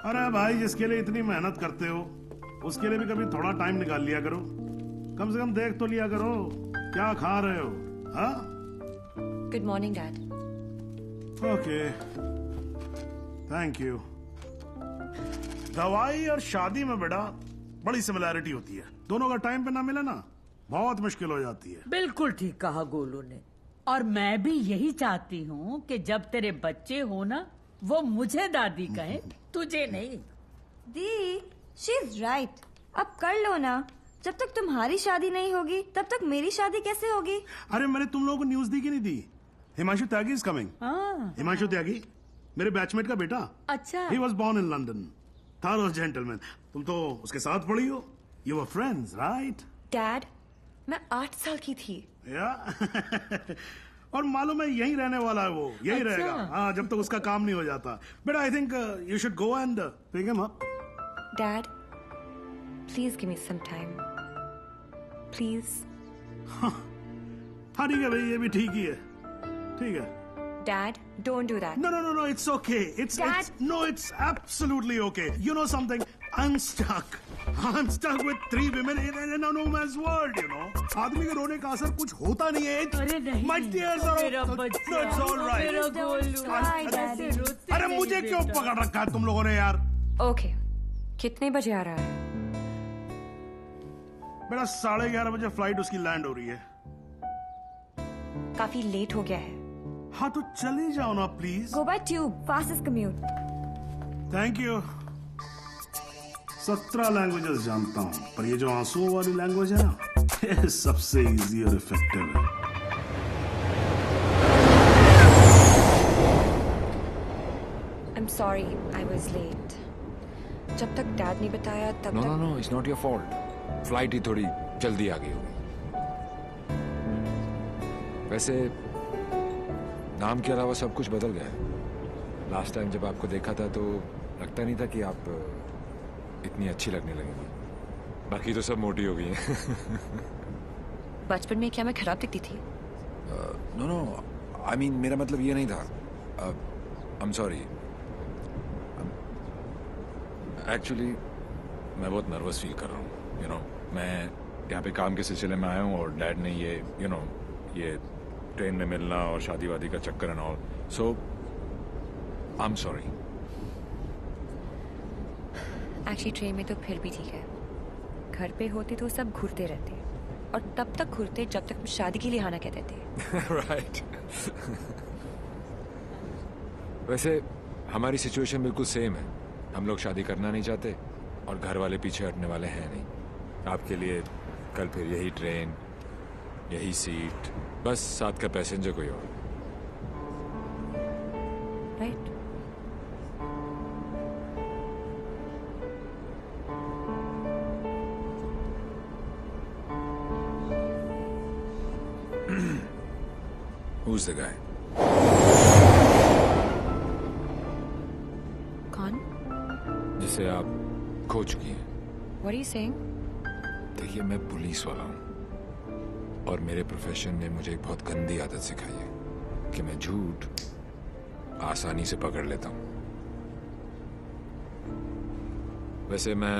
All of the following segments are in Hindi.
अरे भाई, जिसके लिए इतनी मेहनत करते हो उसके लिए भी कभी थोड़ा टाइम निकाल लिया करो। कम से कम देख तो लिया करो क्या खा रहे हो। हाँ, good morning dad. Okay, thank you. दवाई और शादी में बेटा बड़ी सिमिलैरिटी होती है। दोनों का टाइम पे ना मिले ना बहुत मुश्किल हो जाती है। बिल्कुल ठीक कहा गोलू ने। और मैं भी यही चाहती हूँ कि जब तेरे बच्चे हो ना, वो मुझे दादी कहे, तुझे नहीं। दी, शी इज राइट। अब कर लो ना। जब तक तुम्हारी शादी नहीं होगी तब तक मेरी शादी कैसे होगी? अरे मैंने तुम लोगों को न्यूज दी कि नहीं दी? Himanshu Tyagi is coming. हिमांशु त्यागी मेरे बैचमेट का बेटा। अच्छा। He was born in London. Thorough gentleman. तुम तो उसके साथ पढ़ी हो। You were friends right? Dad, मैं 8 साल की थी। या और मालूम है यहीं रहने वाला है वो, यहीं अच्छा। रहेगा। हाँ, जब तक उसका काम नहीं हो जाता। But I think you should go and pick him up. Dad, please give me some time, please. हाँ ठीक है भाई, ये भी ठीक ही है। ठीक है। Dad, don't do that. No, no, no, no. It's okay. Dad. It's absolutely okay. You know something? I'm stuck. I'm stuck with 3 women in a no man's world. You know. आदमी के रोने का असर कुछ होता नहीं है। अरे नहीं, My tears are. मेरा No, बच्चा, it's all right. मेरा गोलू। Cry, Daddy. ऐसे रोते अरे नहीं मुझे क्यों बेटा। पकड़ रखा है तुम लोगों ने यार? ओके, कितने बजे आ रहा है? मेरा 11:30 बजे फ्लाइट उसकी लैंड हो रही है। काफी लेट हो गया है। हाँ तो चले जाओ ना please. Go by tube, fastest commute. Thank you. 17 languages जानता हूँ, पर ये जो आंसुओं वाली लैंग्वेज है ना, ये सबसे इजी और इफेक्टिव है। I'm sorry, I was late. जब तक डैड नहीं बताया तब तक। No, it's not your fault. Flight ही थोड़ी जल्दी आ गई होगी। वैसे नाम के अलावा सब कुछ बदल गया है। लास्ट टाइम जब आपको देखा था तो लगता नहीं था कि आप इतनी अच्छी लगने लगेंगी। बाकी तो सब मोटी हो गई हैं। बचपन में क्या मैं खराब दिखती थी? नो, आई मीन मेरा मतलब ये नहीं था। I am sorry. एक्चुअली मैं बहुत नर्वस फील कर रहा हूँ। यू नो, मैं यहाँ पे काम के सिलसिले में आया हूँ और डैड ने ये ये ट्रेन में मिलना और शादी वादी का चक्कर and all, so I am sorry. Actually train में तो फिर भी ठीक है। घर पे होते तो सब घूरते रहते, और तब तक घूरते जब तक शादी के लिए आना कहते थे। राइट। वैसे हमारी सिचुएशन बिल्कुल सेम है। हम लोग शादी करना नहीं चाहते और घर वाले पीछे हटने वाले हैं नहीं। आपके लिए कल फिर यही ट्रेन, यही सीट, बस साथ का पैसेंजर कोई और। राइट। Who's the guy? कौन? जिसे आप खो चुकी हैं। What are you saying? देखिए, मैं पुलिस वाला हूँ और मेरे प्रोफेशन ने मुझे एक बहुत गंदी आदत सिखाई है कि मैं झूठ आसानी से पकड़ लेता हूँ। वैसे मैं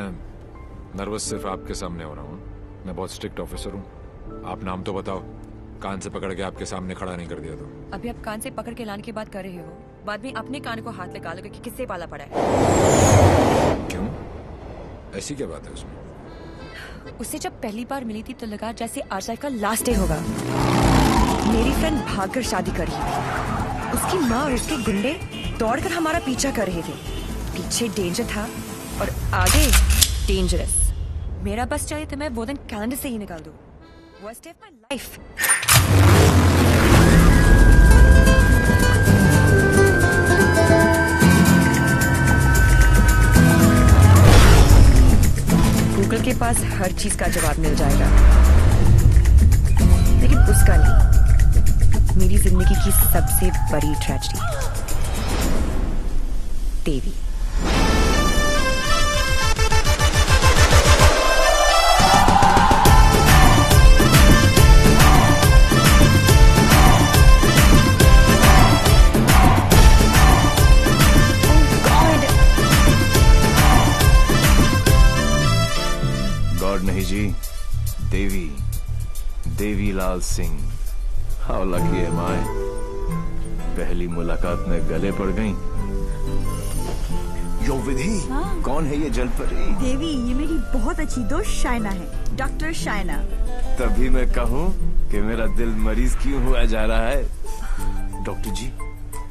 नर्वस सिर्फ आपके सामने हो रहा हूँ। मैं बहुत स्ट्रिक्ट ऑफिसर हूँ। आप नाम तो बताओ, कान से पकड़ के आपके सामने खड़ा नहीं कर दिया तो। अभी आप कान से पकड़ के लाने की बात कर रहे हो, बाद में अपने कान को हाथ लगा लोगे कि किससे पाला पड़ा है। क्यों? ऐसी क्या बात है उसमें? उससे जब पहली बार मिली थी तो लगा जैसे आज लाइफ का लास्ट डे होगा। मेरी फ्रेंड भागकर शादी कर रही थी। उसकी माँ और उसके गुंडे दौड़कर हमारा पीछा कर रहे थे। पीछे डेंजर था और आगे डेंजरस। मेरा बस चले तो मैं वो दिन कैलेंडर से ही निकाल दूं। Worst day of my life. Google के पास हर चीज का जवाब मिल जाएगा, लेकिन उस जिंदगी की सबसे बड़ी ट्रेजेडी, देवी। गॉड नहीं जी, देवी, देवी Lal Singh. How lucky M आई, पहली मुलाकात में गले पड़ गई। यो विधि, कौन है ये जलपरी? देवी, ये मेरी बहुत अच्छी दोस्त शाइना है, डॉक्टर शाइना। तभी मैं कहूँ कि मेरा दिल मरीज क्यों हुआ जा रहा है। डॉक्टर जी,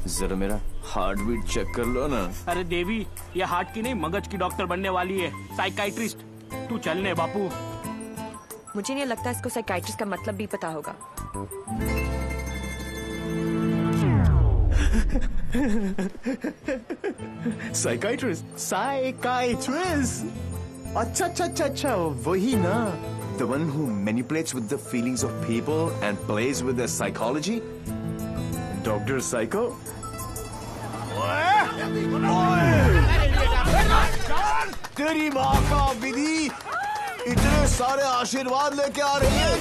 जरा मेरा हार्ट बीट चेक कर लो ना। अरे देवी, ये हार्ट की नहीं मगज की डॉक्टर बनने वाली है, साइकाइट्रिस्ट। तू चलने बापू। मुझे नहीं लगता इसको साइकाइट्रिस्ट का मतलब भी पता होगा। साइकाइट्रिस्ट, अच्छा, वही ना। The one who manipulates with the feelings of people and plays with their psychology? Dr. Psycho? तेरी माँ का विधि, इतने सारे आशीर्वाद लेके आ रही है।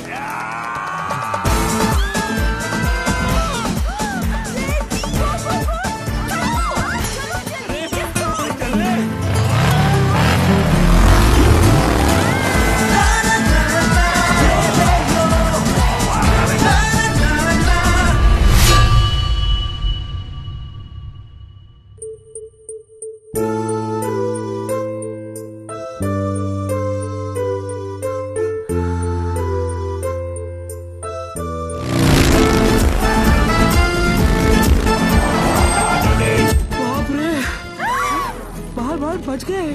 बच गए।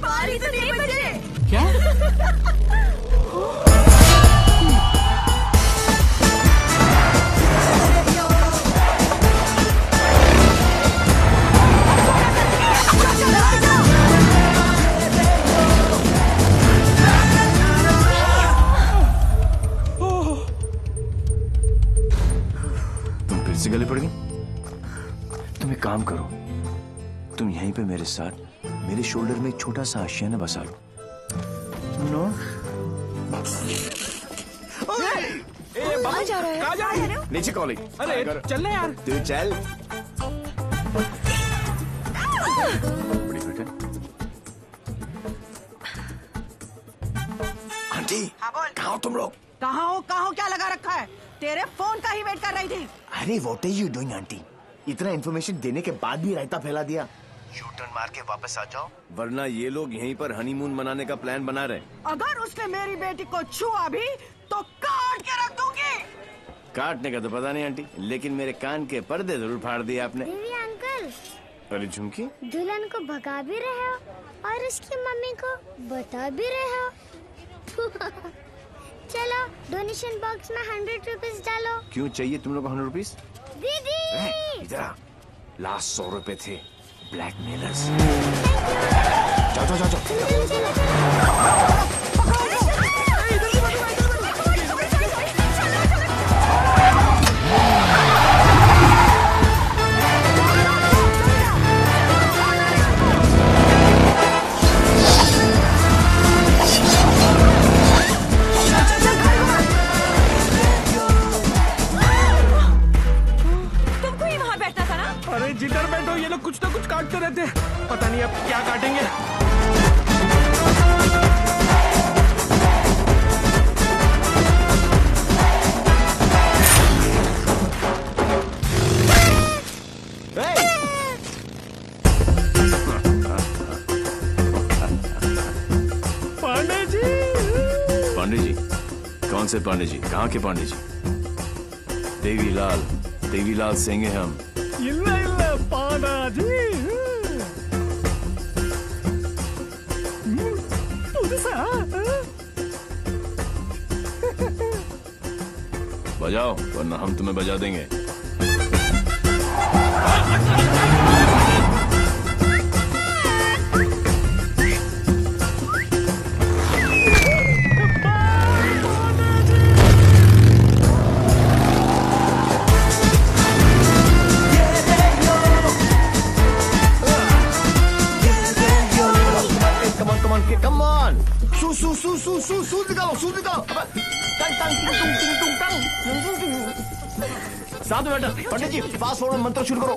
बारी तो नहीं बजे। क्या? तुम फिर से गले पड़ गई? तुम एक काम करो, तुम यहीं पे मेरे साथ मेरे शोल्डर में एक छोटा सा आशियाना बसा लो। नो? कहाँ जा रहा है? कहाँ जा रहे हो? नीचे कॉलेज। अरे चलने यार। तू चल। बड़ी बेटे। आंटी, कहाँ हो तुम लोग? कहाँ हो क्या लगा रखा है? तेरे फोन का ही वेट कर रही थी। अरे what are you doing aunty? इतना इन्फॉर्मेशन देने के बाद भी रायता फैला दिया। यू टर्न मार के वापस आ जाओ, वरना ये लोग यहीं पर हनीमून मनाने का प्लान बना रहे। अगर उसने मेरी बेटी को छुआ भी तो काट के रख दूंगी। काटने का तो पता नहीं आंटी, लेकिन मेरे कान के पर्दे जरूर फाड़ दिए आपने। देवी अंकल, अरे झुमकी, दुल्हन को भगा भी रहे हो और उसकी मम्मी को बता भी रहे हो। चलो डोनेशन बॉक्स में 100 रुपीज डालो। क्यों चाहिए तुम लोग को 100 रुपीज? दीदी इधर आ, लास्ट 100 रुपए थे ब्लैकमेलर्स। जाओ जाओ जाओ। तुमको ही वहाँ बैठना था ना? अरे जिधर बैठो ये लोग कुछ ना कुछ काटते रहते हैं। पता नहीं अब क्या काटेंगे। पांडे जी। पांडे जी? कौन से पांडे जी? कहाँ के पांडे जी? देवीलाल सिंह हैं हम। ಇಲ್ಲ ಪಾಂಡಾಜಿ पुதுசா बजाओ, वरना हम तुम्हें बजा देंगे। साथ में बैठो। पंडित जी फास्ट फॉरवर्ड मंत्र शुरू करो।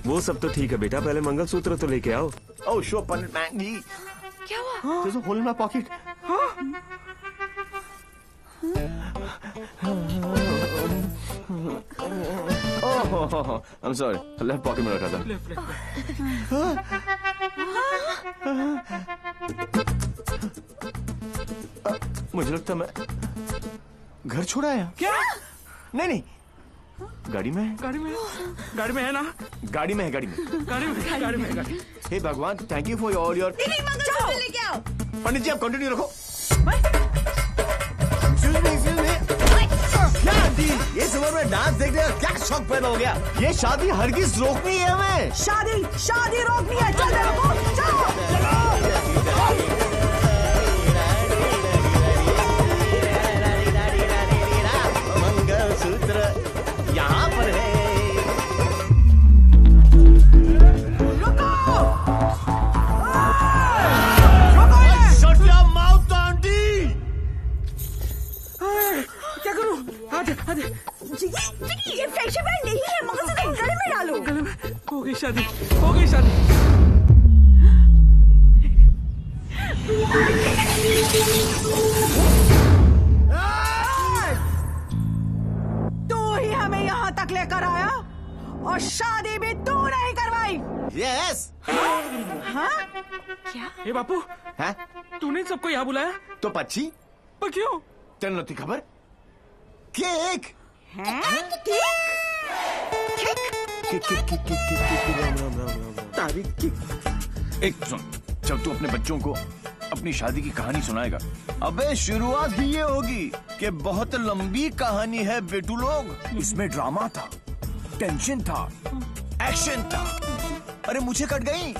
वो सब तो ठीक है बेटा, पहले मंगलसूत्र तो लेके आओ। ओह शो पंडित मैन जी। क्या हुआ? There's a hole in my pocket. Oh, I'm sorry. Left pocket में रखा था। मुझे लगता मैं घर छोड़ आया। क्या? नहीं गाड़ी में है। गाड़ी में है ना? गाड़ी में है। हे भगवान, thank you for all your. लेके आओ। पंडित जी आप कंटिन्यू रखो। ये उम्र में डांस देखने का क्या शौक पैदा हो गया? ये शादी हरगिज रोकनी है हमें। शादी रोकनी है। चल देखो, चलो। मंगलसूत्र यहाँ पर है। क्या करूं? आधे ये फ्रेंडशिप बैंड नहीं है, मंगलसूत्र गले में डालो। गले में हो गई शादी। तू ही हमें यहाँ तक लेकर आया और शादी भी तू नहीं करवाई। यस। हाँ? क्या? हे बापू, हैं? तूने सबको यहाँ बुलाया? तो पक्षी पर क्यों? तेरे नती खबर? केक। एक सुन, जब तू अपने बच्चों को अपनी शादी की कहानी सुनाएगा, अबे शुरुआत ही ये होगी कि बहुत लंबी कहानी है बेटू लोग। इसमें ड्रामा था, टेंशन था, एक्शन था। अरे मुझे कट गई।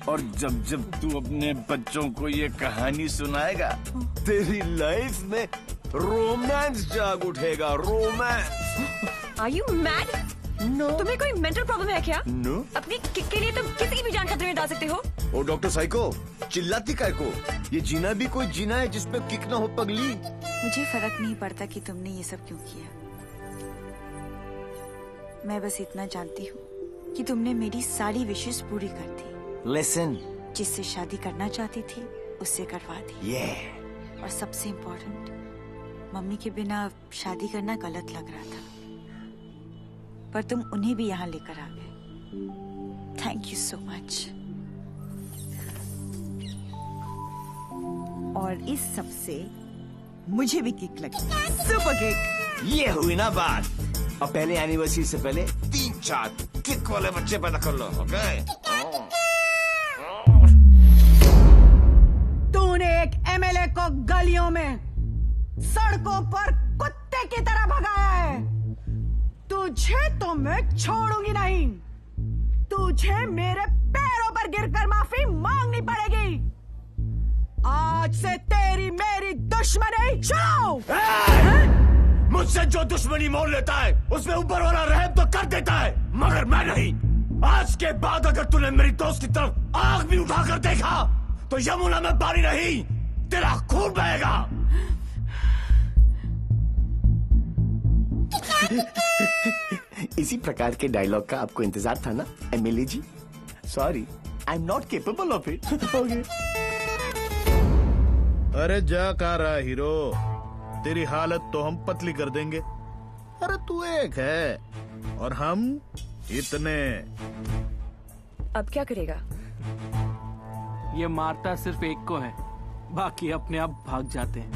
और जब जब तू अपने बच्चों को ये कहानी सुनाएगा, तेरी लाइफ में रोमांस जाग उठेगा। Romance. Are you mad? No. तुम्हें कोई मेंटल प्रॉब्लम है क्या? No. अपनी किक के लिए तुम किसी की भी जान खतरे में डाल सकते हो। ओ डॉक्टर साइको, चिल्लाती काय को? ये जीना भी कोई जीना है जिसपे किक ना हो पगली। मुझे फर्क नहीं पड़ता कि तुमने ये सब क्यों किया। मैं बस इतना जानती हूँ कि तुमने मेरी सारी विशेष पूरी कर दी। Listen. जिससे शादी करना चाहती थी उससे करवा दी। Yeah. और सबसे इम्पोर्टेंट, मम्मी के बिना शादी करना गलत लग रहा था, पर तुम उन्हें भी यहाँ लेकर आ गए। Thank you so much. और इस सब से मुझे भी किक लगी। Super kick. ये हुई ना बात। अब पहले एनिवर्सरी से पहले 3-4 किक वाले बच्चे पैदा कर लो, ओके? तूने एक एमएलए को गलियों में, सड़कों पर कुत्ते की तरह भगाया है। तुझे तो मैं छोड़ूंगी नहीं। तुझे मेरे पैरों पर गिरकर माफी मांगनी पड़ेगी। आज से तेरी मेरी दुश्मनी शुरू। मुझसे जो दुश्मनी मोल लेता है उसमें ऊपर वाला रहम तो कर देता है, मगर मैं नहीं। आज के बाद अगर तूने मेरी दोस्त की तरफ आग भी उठाकर देखा तो यमुना में पानी नहीं, तेरा खून बहेगा। इसी प्रकार के डायलॉग का आपको इंतजार था ना MLA ji? Sorry, I am not capable of it. अरे जा कहाँ रहा हीरो, तेरी हालत तो हम पतली कर देंगे। अरे तू एक है और हम इतने। अब क्या करेगा? ये मारता सिर्फ एक को है, बाकी अपने आप भाग जाते हैं।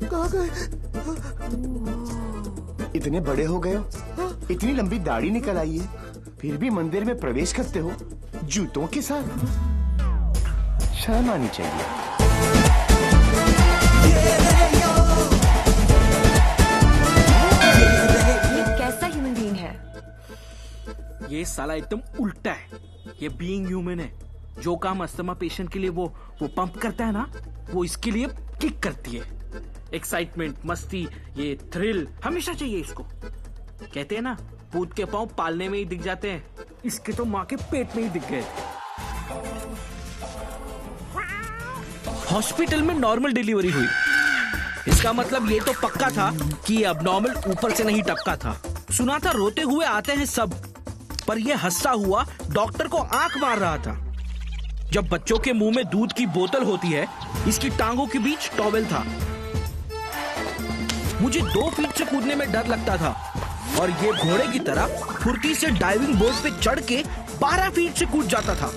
कहाँ गए? इतने बड़े हो गए हो, इतनी लंबी दाढ़ी निकल आई है, फिर भी मंदिर में प्रवेश करते हो जूतों के साथ। शर्म आनी चाहिए। ये कैसा ह्यूमन बीइंग है? ये साला एकदम उल्टा है। ये बीइंग ह्यूमन है। जो काम अस्थमा पेशेंट के लिए वो पंप करता है ना, वो इसके लिए किक करती है। एक्साइटमेंट, मस्ती, ये थ्रिल हमेशा चाहिए इसको। कहते हैं ना, पूत के पांव पालने में ही दिख जाते हैं, इसके तो माँ के पेट में ही दिख गए। हॉस्पिटल में नॉर्मल डिलीवरी हुई, इसका मतलब ये तो पक्का था कि ये अबनॉर्मल ऊपर से नहीं टपका था। सुना था रोते हुए आते हैं सब, पर ये हंसता हुआ डॉक्टर को आंख मार रहा था। जब बच्चों के मुंह में दूध की बोतल होती है, इसकी टांगों के बीच टॉवेल था। मुझे 2 फीट से कूदने में डर लगता था और ये घोड़े की तरह फुर्ती से डाइविंग बोर्ड पे चढ़ के 12 फीट से कूद जाता था।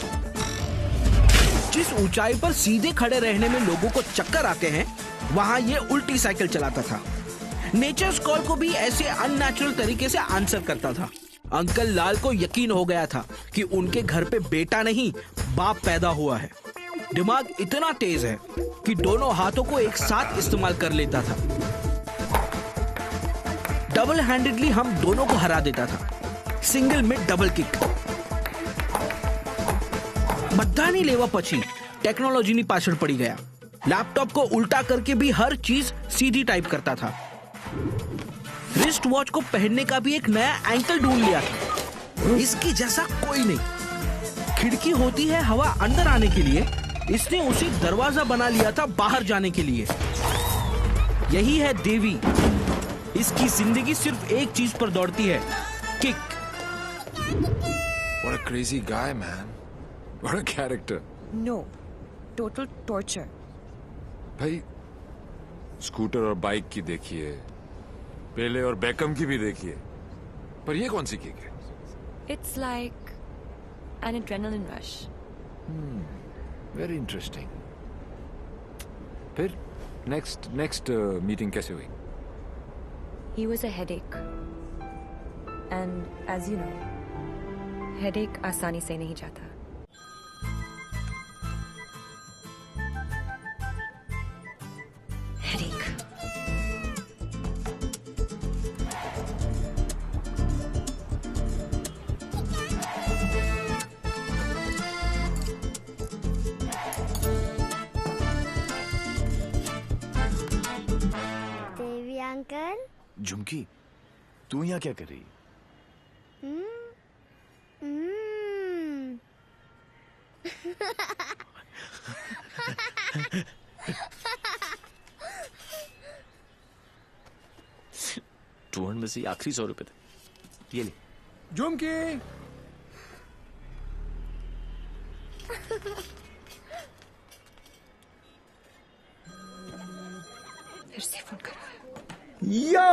जिस ऊंचाई पर सीधे खड़े रहने में लोगों को चक्कर आते हैं, वहां ये उल्टी साइकिल चलाता था। नेचर्स कॉल को भी ऐसे अननेचुरल तरीके से आंसर करता था। अंकल लाल को यकीन हो गया था कि उनके घर पे बेटा नहीं बाप पैदा हुआ है। दिमाग इतना तेज है कि दोनों हाथों को एक साथ इस्तेमाल कर लेता था। डबल हैंडेडली हम दोनों को हरा देता था, सिंगल में डबल किक। बधानी लेवा पची टेक्नोलॉजी पाछड़ पड़ी गया। लैपटॉप को उल्टा करके भी हर चीज सीधी टाइप करता था। रिस्ट वॉच को पहनने का भी एक नया एंकल ढूंढ लिया था, इसकी जैसा कोई नहीं। खिड़की होती है हवा अंदर आने के लिए, इसने उसे दरवाजा बना लिया था बाहर जाने के लिए। यही है देवी, इसकी जिंदगी सिर्फ एक चीज पर दौड़ती है, kick. What a crazy guy, man. What a character. No, total torture. भाई स्कूटर और बाइक की देखिए, पेले और बेकम की भी देखिए, पर ये कौन सी किक है? It's like an adrenaline rush. Very interesting. फिर next meeting कैसे हुई? He was a headache. And as you know, headache आसानी से नहीं जाता। Headache. देवी अंकल। झुमकी, तू यहाँ क्या कर रही? टूहन में से आखिरी 100 रुपए थे, ये ले। झुमकी, फिर से फोन करा। यो,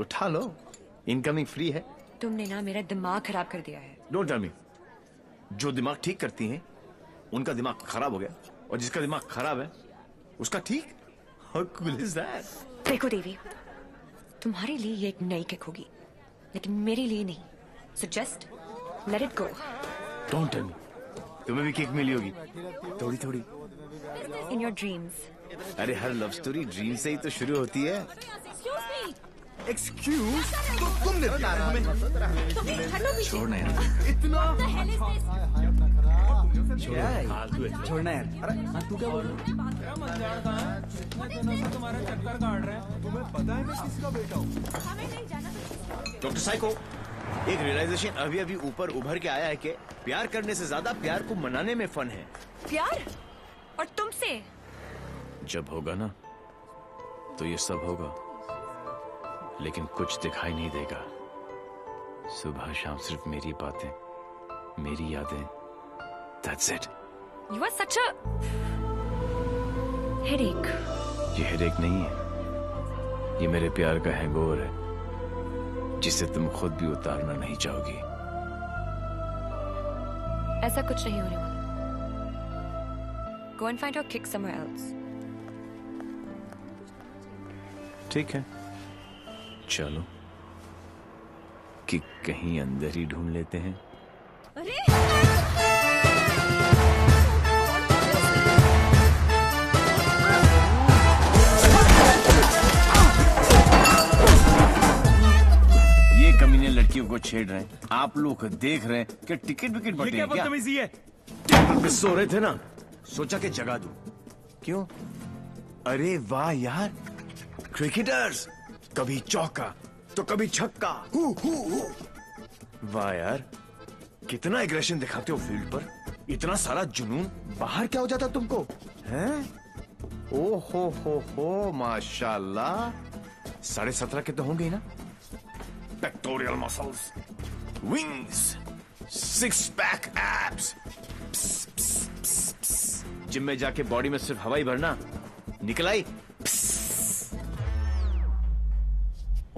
उठा लो, इनकमिंग फ्री है। तुमने ना मेरा दिमाग खराब कर दिया है। Don't tell me. जो दिमाग ठीक करती हैं, उनका दिमाग खराब हो गया, और जिसका दिमाग खराब है उसका ठीक। How cool is that? देखो देवी, तुम्हारे लिए ये एक नई किक होगी, लेकिन मेरे लिए नहीं। So just let it go. Don't tell me. तुम्हें भी किक मिली होगी, थोड़ी थोड़ी। In your dreams. अरे हर लव स्टोरी ड्रीम से ही तो शुरू होती है। एक्सक्यूज, तो तुमने छोड़ना यार, छोड़ना यार। अरे तू क्या बोल रहा है? तुम्हारा चक्कर काट रहे हैं, तुम्हें पता है मैं किसका बेटा हूँ? डॉक्टर साइको, एक रियलाइजेशन अभी अभी ऊपर उभर के आया है कि प्यार करने से ज्यादा प्यार को मनाने में फन है। प्यार? और तुमसे? जब होगा ना, तो ये सब होगा, लेकिन कुछ दिखाई नहीं देगा। सुबह शाम सिर्फ मेरी बातें, मेरी यादें। That's it. You are such a headache. ये हेडेक नहीं है, ये मेरे प्यार का हैंगओवर है, जिसे तुम खुद भी उतारना नहीं चाहोगी। ऐसा कुछ नहीं होने वाला। Go and find your kick somewhere else. ठीक है, चलो कि कहीं अंदर ही ढूंढ लेते हैं। ये कमीने लड़कियों को छेड़ रहे हैं, आप लोग देख रहे हैं कि टिकट विकेट बटे क्या? बदतमीजी है। टेबल पे सो रहे थे ना, सोचा कि जगा दूं। क्यों? अरे वाह यार, क्रिकेटर्स, कभी चौका तो कभी छक्का। वाह यार, कितना एग्रेशन दिखाते हो फील्ड पर, इतना सारा जुनून। बाहर क्या हो जाता तुमको, हैं? ओ हो, माशाल्लाह। 17.5 के तो होंगे ना? Pectoral muscles, wings, 6 pack abs. Gym में जाके बॉडी में सिर्फ हवा ही भरना, निकल आई।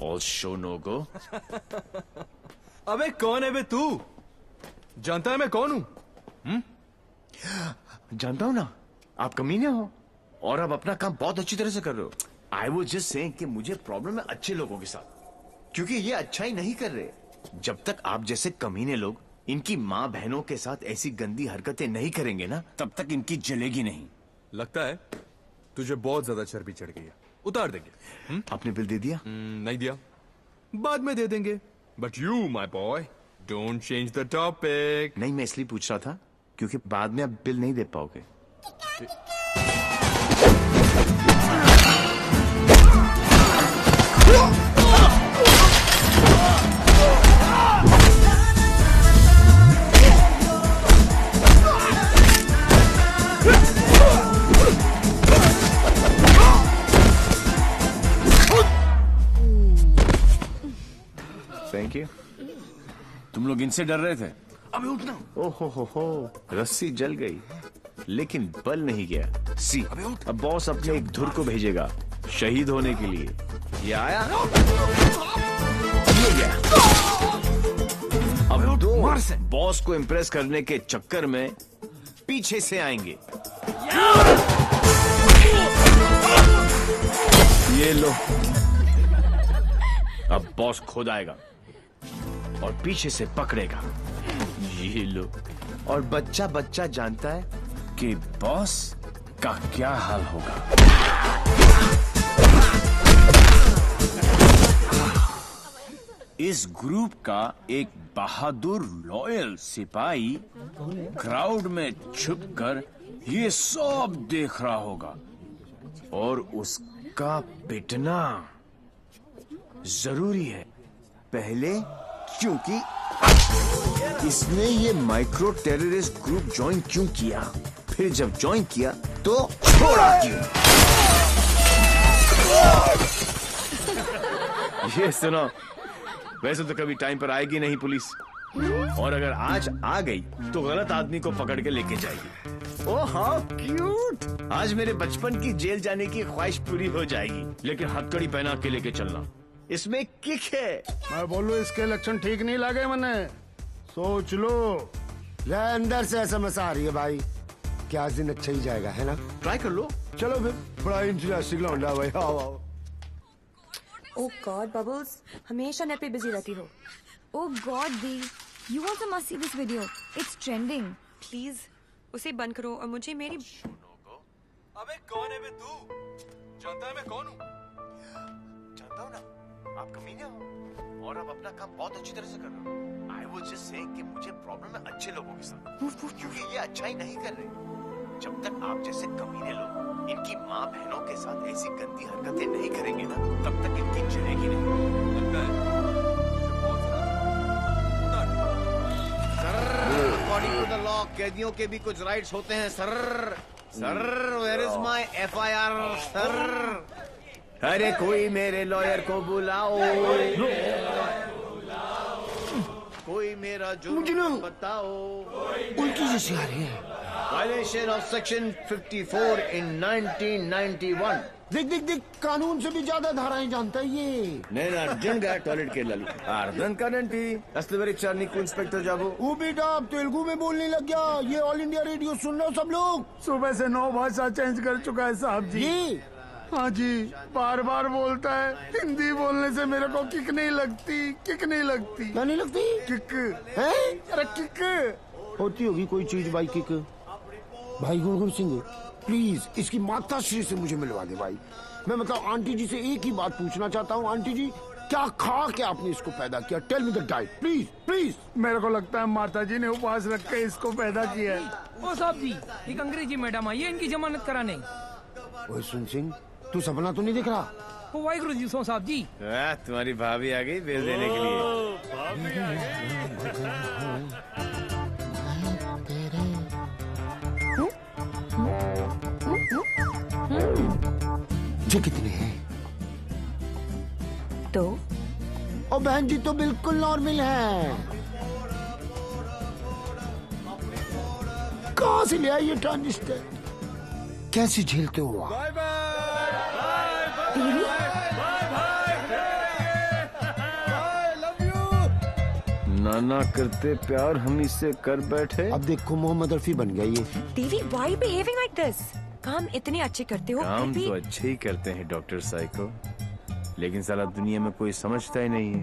ऑल शो नो गो। अबे कौन है बे तू? जानता है मैं कौन हूं? जानता हूं ना, आप कमीने हो और आप अपना काम बहुत अच्छी तरह से कर रहे हो। आई वाज जस्ट सेइंग कि मुझे प्रॉब्लम है अच्छे लोगों के साथ, क्योंकि ये अच्छा ही नहीं कर रहे। जब तक आप जैसे कमीने लोग इनकी माँ बहनों के साथ ऐसी गंदी हरकतें नहीं करेंगे ना, तब तक इनकी जलेगी नहीं। लगता है तुझे बहुत ज्यादा चर्बी चढ़ गई है, उतार देंगे। आपने बिल दे दिया? नहीं दिया, बाद में दे देंगे। But you my boy don't change the topic. नहीं, मैं इसलिए पूछ रहा था क्योंकि बाद में आप बिल नहीं दे पाओगे। Thank you. तुम लोग इनसे डर रहे थे? अबे उठना। ओहो हो, रस्सी जल गई लेकिन बल नहीं गया। सी, अब बॉस अपने एक धुर को भेजेगा शहीद होने के लिए। ये आया, ये गया। अब दो बॉस को इम्प्रेस करने के चक्कर में पीछे से आएंगे। ये लो, अब बॉस खुद आएगा और पीछे से पकड़ेगा। ये लो, और बच्चा बच्चा जानता है कि बॉस का क्या हाल होगा। इस ग्रुप का एक बहादुर लॉयल सिपाही क्राउड में छुपकर ये सब देख रहा होगा और उसका पिटना जरूरी है। पहले क्योंकि इसने ये माइक्रो टेररिस्ट ग्रुप ज्वाइन क्यों किया, फिर जब ज्वाइन किया तो छोड़ा क्यों। ये सुनो, वैसे तो कभी टाइम पर आएगी नहीं पुलिस, और अगर आज आ गई तो गलत आदमी को पकड़ के लेके जाएगी। ओह हाउ क्यूट, आज मेरे बचपन की जेल जाने की ख्वाहिश पूरी हो जाएगी। लेकिन हथकड़ी पहना के लेके चलना, इसमें किक है। मैं बोलू इसके लक्षण ठीक नहीं लगे मने, सोच लो। यार अंदर से SMS आ रही है भाई, क्या दिन अच्छा ही जाएगा, है ना? ट्राई कर लो। चलो फिर, बड़ा इंटरेस्टिंग लौंडा भाई। आओ आओ। ओह गॉड बबल्स, हमेशा नेट पे बिजी रहती हो। Oh God, Dee, you also must see this video. It's trending. Please उसे बंद करो और मुझे मेरी। अबे कौन है बे तू? जानता है मैं कौन हूँ? जानता हूँ ना, आप कमीने हो और आप अपना काम बहुत अच्छी तरह से कर रहे हो। आई वाज जस्ट सेइंग कि मुझे प्रॉब्लम है अच्छे लोगों के साथ, क्योंकि ये अच्छा ही नहीं कर रहे। जब तक आप जैसे कमीने लोग इनकी माँ बहनों के साथ ऐसी गंदी हरकतें नहीं करेंगे ना, तब तक इनकी जलेगी नहीं। लगता है अकॉर्डिंग टू द लॉ कैदियों के भी कुछ राइट्स होते हैं sir. Sir where is my FIR sir? अरे कोई मेरे लॉयर को बुलाओ, कोई मेरा जुर्म बताओ। उल्टी जैसी आ रही है। Violation of section 54 in 1991। देख देख देख, कानून से भी ज्यादा धाराएं जानता है ये। నేను అర్జెంట్గా టాయిలెట్ కి వెళ్ళాలి। అర్థం కాదండి, అస్తవరిచారు నీకు ఇన్స్పెక్టర్ जाबो। वो बेटा अब तेलुगु में बोलने लग गया। ये ऑल इंडिया रेडियो सुन रहे हो सब लोग? सुबह से 9 भाषा चेंज कर चुका है साहब जी। ये हाँ जी, बार बार बोलता है। हिंदी बोलने से मेरे को किक नहीं लगती, किक नहीं लगती। क्या नहीं लगती? किक है? अरे किक होती होगी कोई चीज भाई, किक। भाई गुरगुर सिंह प्लीज इसकी माता श्री से मुझे मिलवा दे भाई। मैं मतलब आंटी जी से एक ही बात पूछना चाहता हूँ। आंटी जी, क्या खा के आपने इसको पैदा किया? Tell me the diet please please. मेरे को लगता है माता जी ने उपवास रख के इसको पैदा किया है। ओ साहब जी, एक अंग्रेजी मैडम आई है इनकी जमानत कराने। ओए सुन सिंह, तू सपना तो नहीं दिख रहा? वाहिगुरु जी सो साहब जी। तुम्हारी भाभी आ गई बेल देने के लिए। ये कितने हैं? तो ओ बहन जी तो बिल्कुल नॉर्मल है। कहाँ से ले आई ये ट्रांजिस्टर? कैसे झेलते हो आप? नाना करते प्यार हम इससे कर बैठे। अब देखो मोहम्मद रफी बन गया ये। देवी why behaving like this? काम इतने अच्छे करते हो। काम तो अच्छे ही करते हैं डॉक्टर साइको, लेकिन साला दुनिया में कोई समझता ही नहीं है।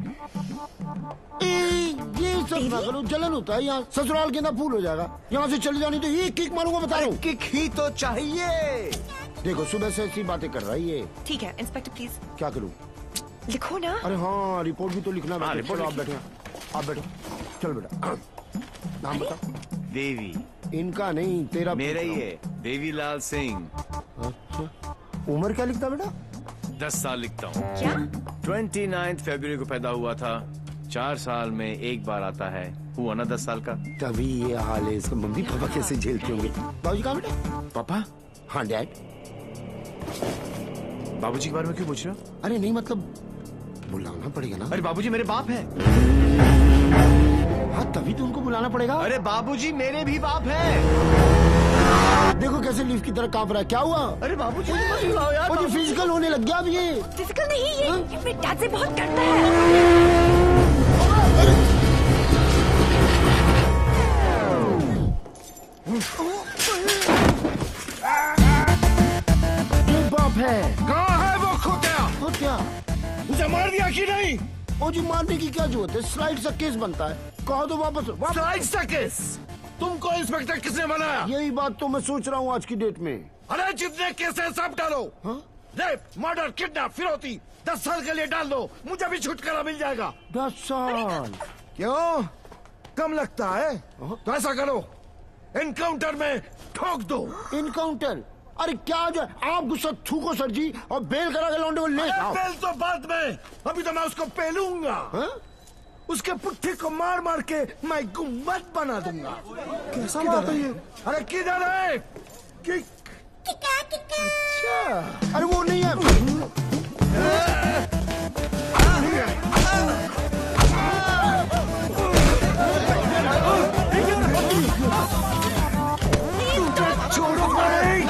ये सब ना करो, जलन होता है यहाँ। ससुराल के अंदर फूल हो जाएगा। यहाँ से चली जानी तो ये किक मारूंगा, बता रहा हूँ। किक ही तो चाहिए। देखो सुबह से ऐसी बातें कर रहा है ये। ठीक है इंस्पेक्टर प्लीज। क्या करूँ? लिखो ना। अरे हाँ रिपोर्ट भी तो लिखना है। रिपोर्ट आप बैठे, आप बैठो। चल बेटा नाम बता। देवी। इनका नहीं तेरा। मेरा ही है, देवीलाल सिंह। अच्छा उम्र क्या लिखता बेटा? 10 साल लिखता हूँ। क्या? 29 फरवरी को पैदा हुआ था। 4 साल में एक बार आता है। हुआ ना 10 साल का। तभी ये हाल है इसका। मम्मी पापा कैसे झेलते होंगे? बाबूजी कहाँ बेटा? पापा? हाँ डैड। बाबूजी के बारे में क्यों पूछ रहे हो? अरे नहीं मतलब बुलाना पड़ेगा ना। अरे बाबूजी मेरे बाप है। हाँ तभी तो उनको बुलाना पड़ेगा। अरे बाबूजी मेरे भी बाप है। देखो कैसे लीफ की तरह कांप रहा है। क्या हुआ? अरे बाबूजी मत बुलाओ यार। मुझे फिजिकल होने लग गया अब ये। फिजिकल नहीं ये मेरे डैड से बहुत डरता है। बाप है। कहाँ है वो खोतिया? खोतिया उसे मार दिया कि नहीं? ओ जी मारने की क्या जरूरत है? स्लाइड सा केस बनता है। कहो तो वापस। स्लाइड सा केस? तुमको इंस्पेक्टर किसने बनाया? यही बात तो मैं सोच रहा हूँ आज की डेट में। अरे जितने केस है सब डालो। रेप, मर्डर, किडनैप, फिरौती 10 साल के लिए डाल दो। मुझे भी छुटकारा मिल जाएगा। 10 साल? क्यों कम लगता है? तो ऐसा करो एनकाउंटर में ठोक दो। एनकाउंटर? अरे क्या जो आप गुस्सा थूको सर जी और बेल करा के लौंडे को ले आओ। बेल तो बाद में, अभी तो मैं उसको पेलूंगा। उसके पुट्ठी को मार मार के मैं गुम्बद बना दूंगा। कैसा बात है ये? अरे किधर है? अच्छा अरे वो नहीं है। छोड़ो भाई।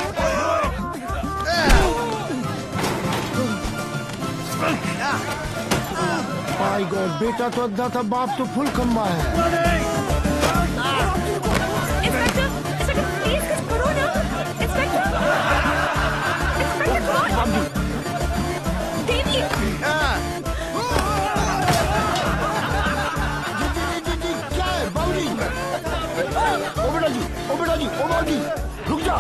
माय गॉड बेटा तो अद्धा था, बाप तो फुल खम्बा है। क्या है बाबूजी? ओ बेटा जी रुक जा।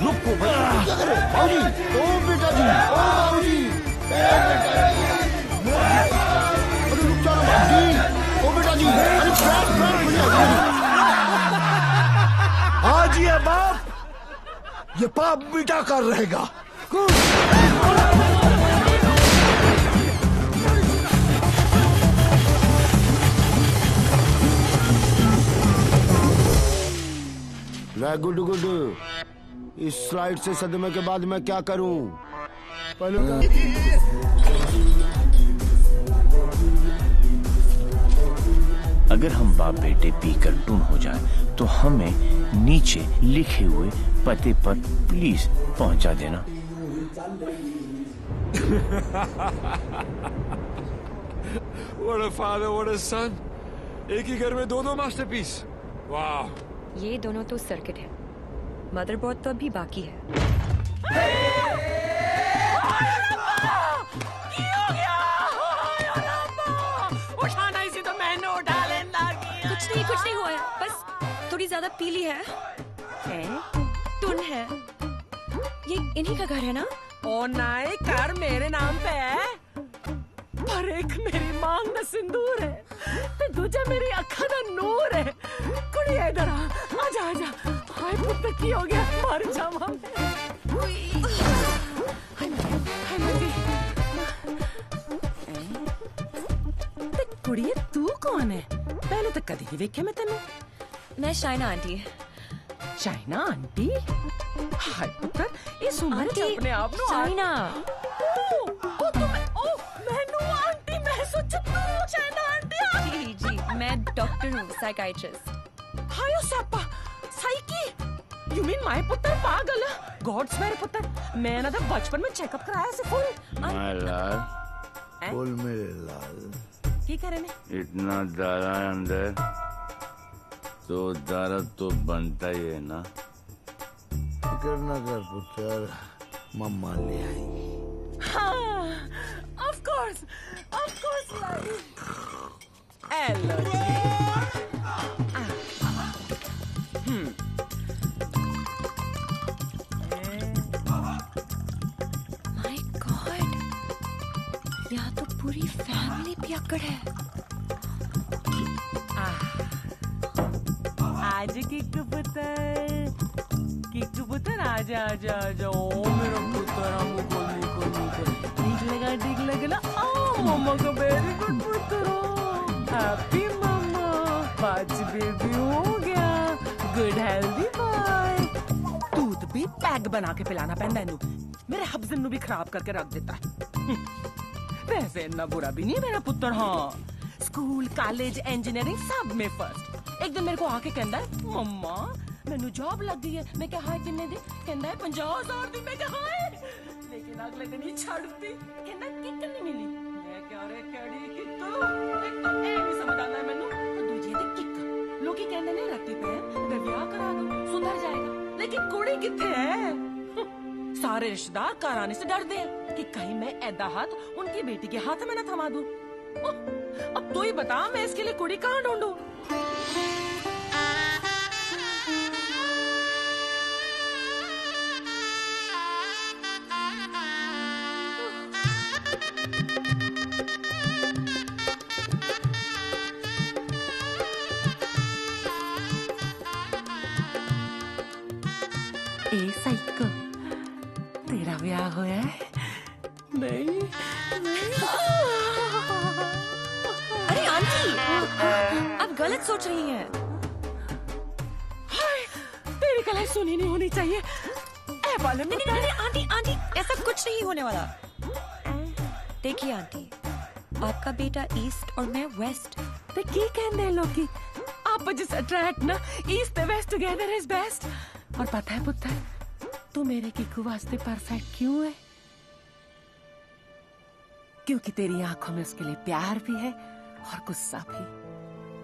रुको क्या करे बाबूजी? ओ बेटा जी, ओ बाबूजी, अरे रुक जाओ बाबूजी। ओ बेटा जी, अरे आज ये बाप ये पाप मिटा कर रहेगा। गुड इस स्लाइड से सदमे के बाद मैं क्या करूं? अगर हम बाप बेटे पीकर टून हो जाए तो हमें नीचे लिखे हुए पते पर प्लीज पहुंचा देना। What a father, what a son. एक ही घर में दो मास्टरपीस। वाह। ये दोनों तो सर्किट है, मदरबोर्ड तो अभी बाकी है। उठाना इसी तो मैंने उठा लेना। कुछ नहीं हुआ है, बस थोड़ी ज्यादा पीली है। टुन है। ये इन्हीं का घर है ना? ओ नाई, घर मेरे नाम पे है, पर एक मेरी मांग दा सिंदूर है ते दूजा मेरी अखा दा नूर है। कुड़िया इधर आजा आजा। हाय पुत्र की हो गया, मर जावा मैं। हाय मेरी कुड़िए तू कौन है? पहले तो कदी नहीं देखे मैं तेनू। मैं शाइना आंटी। शाइना आंटी? हाय पुत्र, इस उम्र च अपने आप नु शाइना। ओ मैनू आंटी मैं सोच तू शाइना आंटी। जी, मैं डॉक्टर हूँ, साइकाइट्रिस्ट। हायो Sapa, psyche. You mean my पुत्र पागल? गॉड्स मेरे पुत्र, मैं ना तो बचपन में चेकअप कराया से फुल। माय लाल, बोल मेरे लाल। की करे ने? इतना दारा अंदर तो दारा तो बनता ही है ना। फिक्र न कर पुत्र, मम्मा ले आई। हाँ, of course lie. Hello my God, यहाँ तो पूरी फैमिली पियक्कड़ है। आज किक पुत्र आजा आजा आजा। ओ मेरा पुत्र, ठीक लगा ना। ओ मम्मा का वेरी गुड पुत्र, हैप्पी मम्मा, आज बेबी हो गया, गुड हेल्दी बॉय। दूध भी पैक बना के पिलाना पैंदा है, मेरे हब्जन नु भी खराब करके रख देता है। वैसे इतना बुरा भी नहीं मेरा पुत्र। हाँ, स्कूल कॉलेज इंजीनियरिंग सब में फर्स्ट। एक दिन मेरे को आके कहता है, मम्मा मैनू जॉब लग गई है। मैं क्या हाय किन्ने दी? कहता है 50,000 दी। मैं क्या हाय, लेकिन अगले दिन ही छड़ दी। कहता किक नहीं मिली। मैं क्या रे केड़ी किक? एक तो ए नहीं समझ आता है मैनू, और दूजी दी किक। लोग कहते ने रत्ती पे मैं ब्याह करा दूं सुधर जाएगा, लेकिन कुड़ी किथे है? सारे रिश्तेदार घर आने से डरते हैं कि कहीं मैं ऐदा हाथ उनकी बेटी के हाथ में न थमा दूं। अब तू ही बता, मैं इसके लिए कुड़ी कहाँ ढूंढूं? ए साइको, तेरा ब्याह होया है? नहीं। अरे आंटी, आप गलत सोच रही हैं। हाय, तेरी कलाई सुनी नहीं होनी चाहिए। ए वाले में नहीं, आंटी, ऐसा कुछ नहीं होने वाला। देखिए आंटी, आपका बेटा ईस्ट और मैं वेस्ट। ते की कहंदे हैं लोग की आपस अट्रैक्ट ना, east west together is best. और पता है पुत्र, तू मेरे किकू वास्ते परफेक्ट क्यों है? क्योंकि तेरी आंखों में उसके लिए प्यार भी है और गुस्सा भी।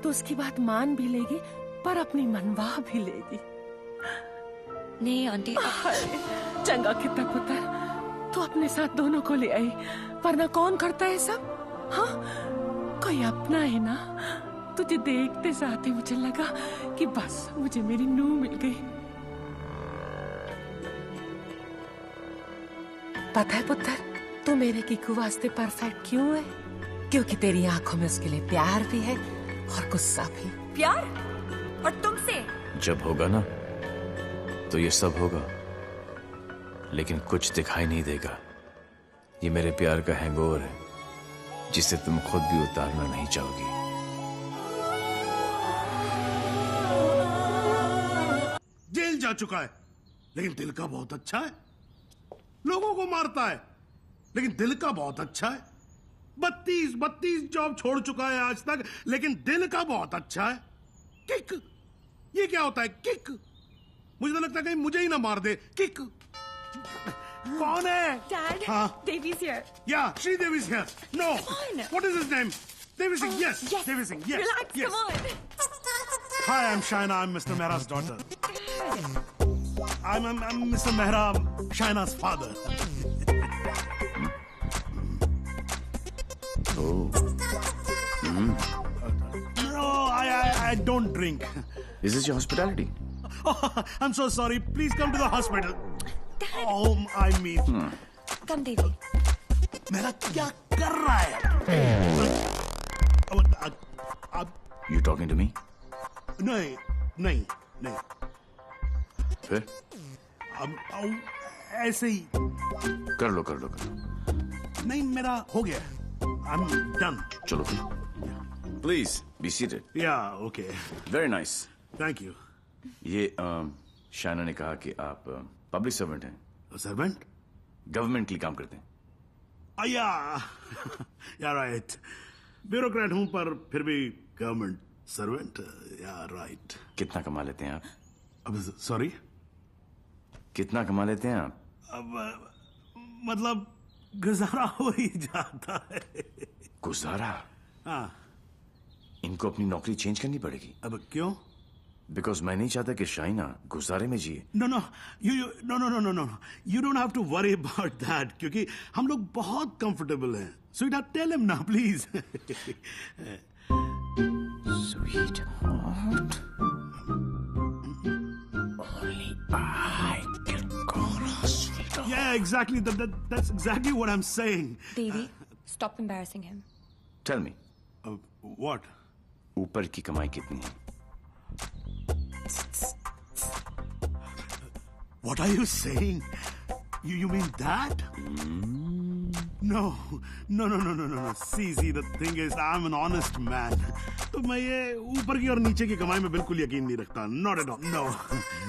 तो उसकी बात मान भी लेगी, पर अपनी मनवा भी लेगी। नहीं आंटी। चंगा कितना पुत्र, तू अपने साथ दोनों को ले आई, वरना कौन करता है सब? हाँ, कोई अपना है ना। तुझे देखते साथ ही मुझे लगा कि बस मुझे मेरी नूह मिल गई। पता है पुत्र, तू मेरे किकू वास्ते परफेक्ट क्यों है? क्योंकि तेरी आंखों में उसके लिए प्यार भी है और गुस्सा भी। प्यार? और तुमसे? जब होगा ना तो ये सब होगा, लेकिन कुछ दिखाई नहीं देगा। ये मेरे प्यार का हैंगओवर है, जिसे तुम खुद भी उतारना नहीं चाहोगी। जेल जा चुका है, लेकिन दिल का बहुत अच्छा है। लोगों को मारता है, लेकिन दिल का बहुत अच्छा है। 32 जॉब छोड़ चुका है आज तक, लेकिन दिल का बहुत अच्छा है। किक, ये क्या होता है किक? मुझे तो लगता है कहीं मुझे ही ना मार दे। किक कौन है? Dad, हाँ? Devi's here. Yeah, Sridevi is here. No. Come on. What is his name? Devi Singh. Yes. Yes. Devi Singh. Yes. Relax, yes. come on. Hi, I'm Shaina. I'm Mr. Mehra's daughter. I'm Mr. Mehra, Shaina's father. Oh. No, I don't drink. Is this your hospitality? Oh, I'm so sorry. Please come to the hospital. Dad. Oh, I mean. Come, Devi. मेरा क्या कर रहा है? You talking to me? नहीं. फिर? ऐसे ही. कर लो. नहीं, मेरा हो गया. I'm done. चलो फिर. Please be seated. या okay, very nice. Thank you. ये शाना ने कहा कि आप पब्लिक सर्वेंट हैं। सर्वेंट? गवर्नमेंट के लिए काम करते हैं। या राइट, ब्यूरोक्रेट हूं पर फिर भी गवर्नमेंट सर्वेंट। या राइट। कितना कमा लेते हैं आप? अब सॉरी, कितना कमा लेते हैं आप? अब मतलब गुजारा हो ही जाता है। गुजारा? हाँ। इनको अपनी नौकरी चेंज करनी पड़ेगी। अब क्यों? बिकॉज मैं नहीं चाहता कि शाइना गुजारे में जिए। No you don't have to worry about that, क्योंकि हम लोग बहुत कंफर्टेबल हैं। स्वीटहार्ट, टेल हिम ना please. Sweetheart, only I can call her sweetheart. Yeah, exactly. That's exactly what I'm saying. Devi, stop embarrassing him. Tell me. What? ऊपर की कमाई कितनी है? What are you saying? You mean that? No. See, the thing is, I'm an honest man. तो मैं ये ऊपर की और नीचे की कमाई में बिल्कुल यकीन नहीं रखता. Not at all. No.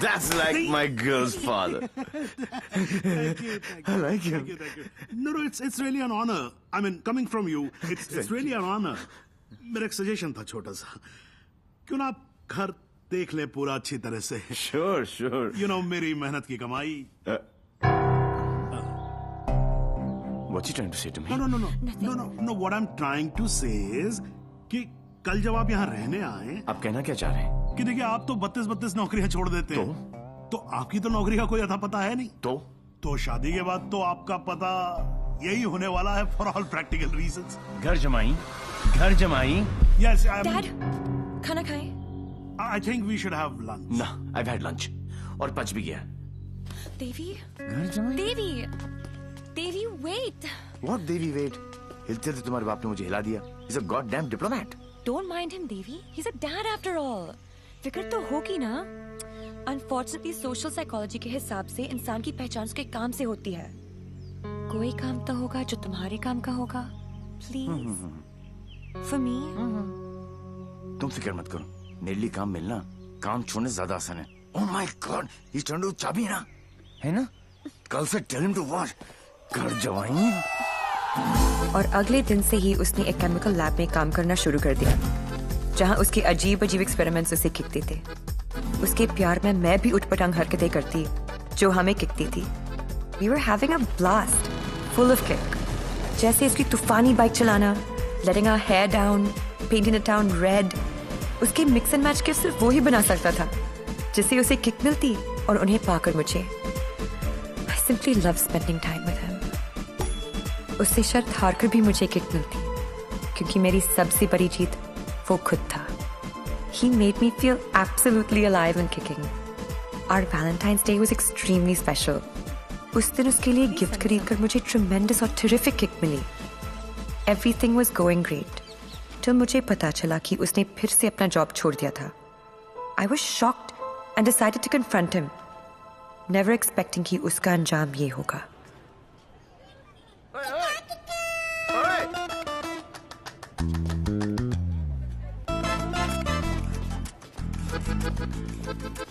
That's like my girl's father. Thank you. I like him. Thank you. No, it's really an honor. I mean, coming from you, it's really an honor. मेरा एक सजेशन था छोटा सा. क्यों ना आप घर देख ले पूरा अच्छी तरह से. Sure. You know, मेरी मेहनत की कमाई. What's he trying to say to me? No. What I'm trying to say is कि कल जब आप यहाँ रहने आए, आप कहना क्या चाह रहे हैं? कि देखिए, आप तो 32 नौकरियां छोड़ देते हैं. तो आपकी तो नौकरी का कोई अता पता है नहीं. तो शादी के बाद तो आपका पता यही होने वाला है, फॉर ऑल प्रैक्टिकल रीजंस. घर जमाई. Yes, Dad, खाना खाएं. I think we should have lunch. No, I've had lunch. और पच भी गया. Devi, घर जमाई. Devi, wait. What Devi, wait? हिलते थे तुम्हारे बाप ने मुझे हिला दिया. He's a goddamn diplomat. Don't mind him, Devi. He's a dad after all. फिक्र तो होगी ना. Unfortunately, social psychology के हिसाब से इंसान की पहचान उसके काम से होती है. कोई काम तो होगा जो तुम्हारे काम का होगा. Please. For me. तुम फिक्र मत करो. मेरे लिए काम मिलना काम छोड़ने से ज्यादा आसान है. Oh my God, he's trying to चाबी ना, है ना? कल से tell him to watch. घर जवाई. और अगले दिन से ही उसने एक केमिकल लैब में काम करना शुरू कर दिया, जहां उसके अजीब एक्सपेरिमेंट्स उसे किकते थे. उसके प्यार में मैं भी उठपटांग हरकतें करती जो हमें किकती थी. We were having a blast, full of kick. जैसे उसकी तूफानी बाइक चलाना, letting our hair down, painting the town red. उसके मिक्स एंड मैच के सिर्फ वो ही बना सकता था जिससे उसे किक मिलती और उन्हें पाकर मुझे. I simply love spending time with him. उससे शर्त हारकर भी मुझे किक मिलती, क्योंकि मेरी सबसे बड़ी जीत वो खुद था. He made me feel absolutely alive and kicking. Our Valentine's Day was extremely special. उस दिन उसके लिए गिफ्ट खरीदकर मुझे tremendous और terrific किक मिली. Everything was going great. जब मुझे पता चला कि उसने फिर से अपना जॉब छोड़ दिया था, I was shocked and decided to confront him, never expecting कि उसका अंजाम ये होगा.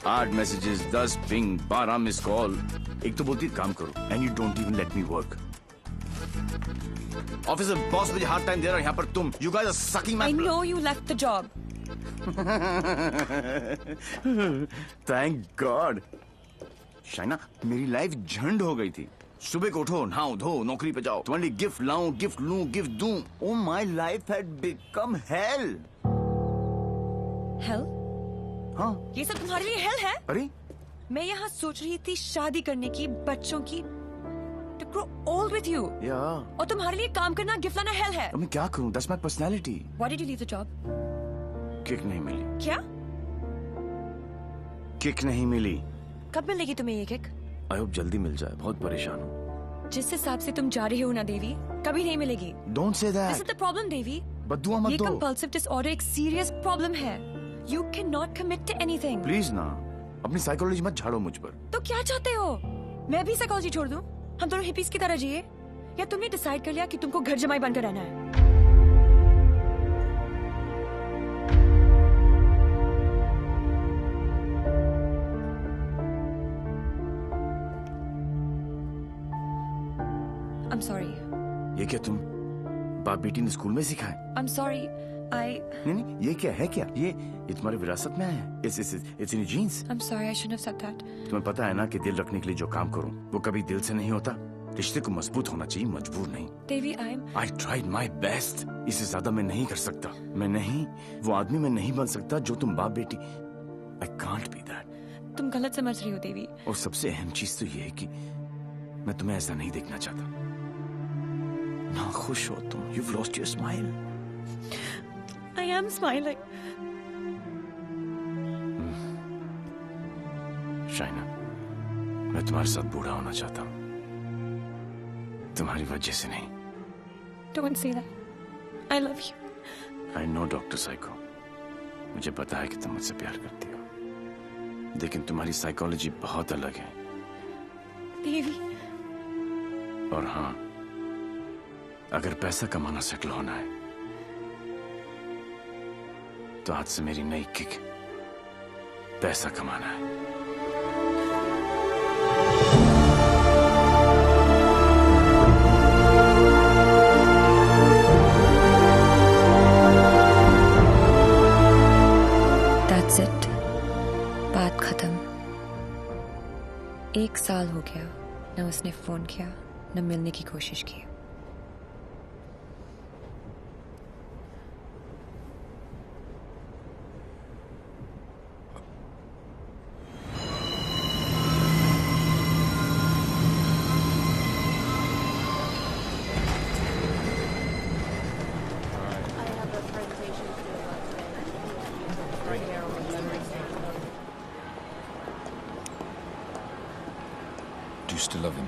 आठ मैसेजेस, 10 पिंग, 12 मिस कॉल. एक तो बोलती काम करो and you don't even let me work. Office में बॉस मुझे हार्ड टाइम दे रहा है, यहाँ पर तुम you guys are sucking my. I know you left the job. Thank God. Shaina, मेरी लाइफ झंड हो गई थी. सुबह को उठो, नहाओ धो, नौकरी पे जाओ, तुम्हारे लिए गिफ्ट लाऊं, गिफ्ट लूं, गिफ्ट दूं. Oh my life had become hello. Hell? हाँ. ये सब तुम्हारे लिए हेल है? अरे मैं यहाँ सोच रही थी शादी करने की, बच्चों की, to grow old with you. और तुम्हारे लिए काम करना, गिफ्ट लाना हेल है. मैं क्या करूं? That's my personality. Why did you leave the job? Kick नहीं मिली. क्या? किक नहीं मिली. कब मिलेगी तुम्हें ये किक? I hope जल्दी मिल जाए. बहुत परेशान हूँ. जिस हिसाब से तुम जा रही हो ना देवी, कभी नहीं मिलेगी. Don't say that. This is the problem, देवी. बद्दुआ मत दो. ये compulsive disorder एक serious problem है. You cannot commit to anything. Please ना, अपनी साइकोलॉजी मत झाड़ो मुझ पर. तो क्या चाहते हो? मैं भी साइकोलॉजी छोड़ दूं? हम दोनों हिपीज की तरह जिए? या तुमने डिसाइड कर लिया कि तुमको घर जमाई बनकर रहना है? sorry. ये क्या तुम बाप बेटी ने स्कूल में सिखाए? I'm sorry. नहीं, ये क्या है क्या? ये तुम्हारी विरासत में आया है? It's in your genes. I'm sorry. I shouldn't have said that. तुम्हें पता है ना कि दिल रखने के लिए जो काम करूं वो कभी दिल से नहीं होता। रिश्ते को मजबूत होना चाहिए, मजबूर नहीं। Devi, I tried my best. इससे ज्यादा मैं नहीं कर सकता। मैं नहीं, वो आदमी मैं नहीं बन सकता जो तुम बाप बेटी। I can't be that. तुम गलत समझ रही हो देवी। और सबसे अहम चीज तो ये है कि मैं तुम्हें ऐसा नहीं देखना चाहता। ना खुश हो तुम। You've lost your smile. I am smiling. Shaina, मैं तुम्हारे साथ बूढ़ा होना चाहता हूँ, तुम्हारी वजह से नहीं। Don't say that. I love you. I know, doctor psycho. मुझे पता है कि तुम मुझसे प्यार करती हो, लेकिन तुम्हारी साइकोलॉजी बहुत अलग है। देवी। और हाँ, अगर पैसा कमाना सेटल होना है तो आज से मेरी नई किक पैसा कमाना है। That's it. बात खत्म। 1 साल हो गया, न उसने फोन किया, न मिलने की कोशिश की। Do you still love him?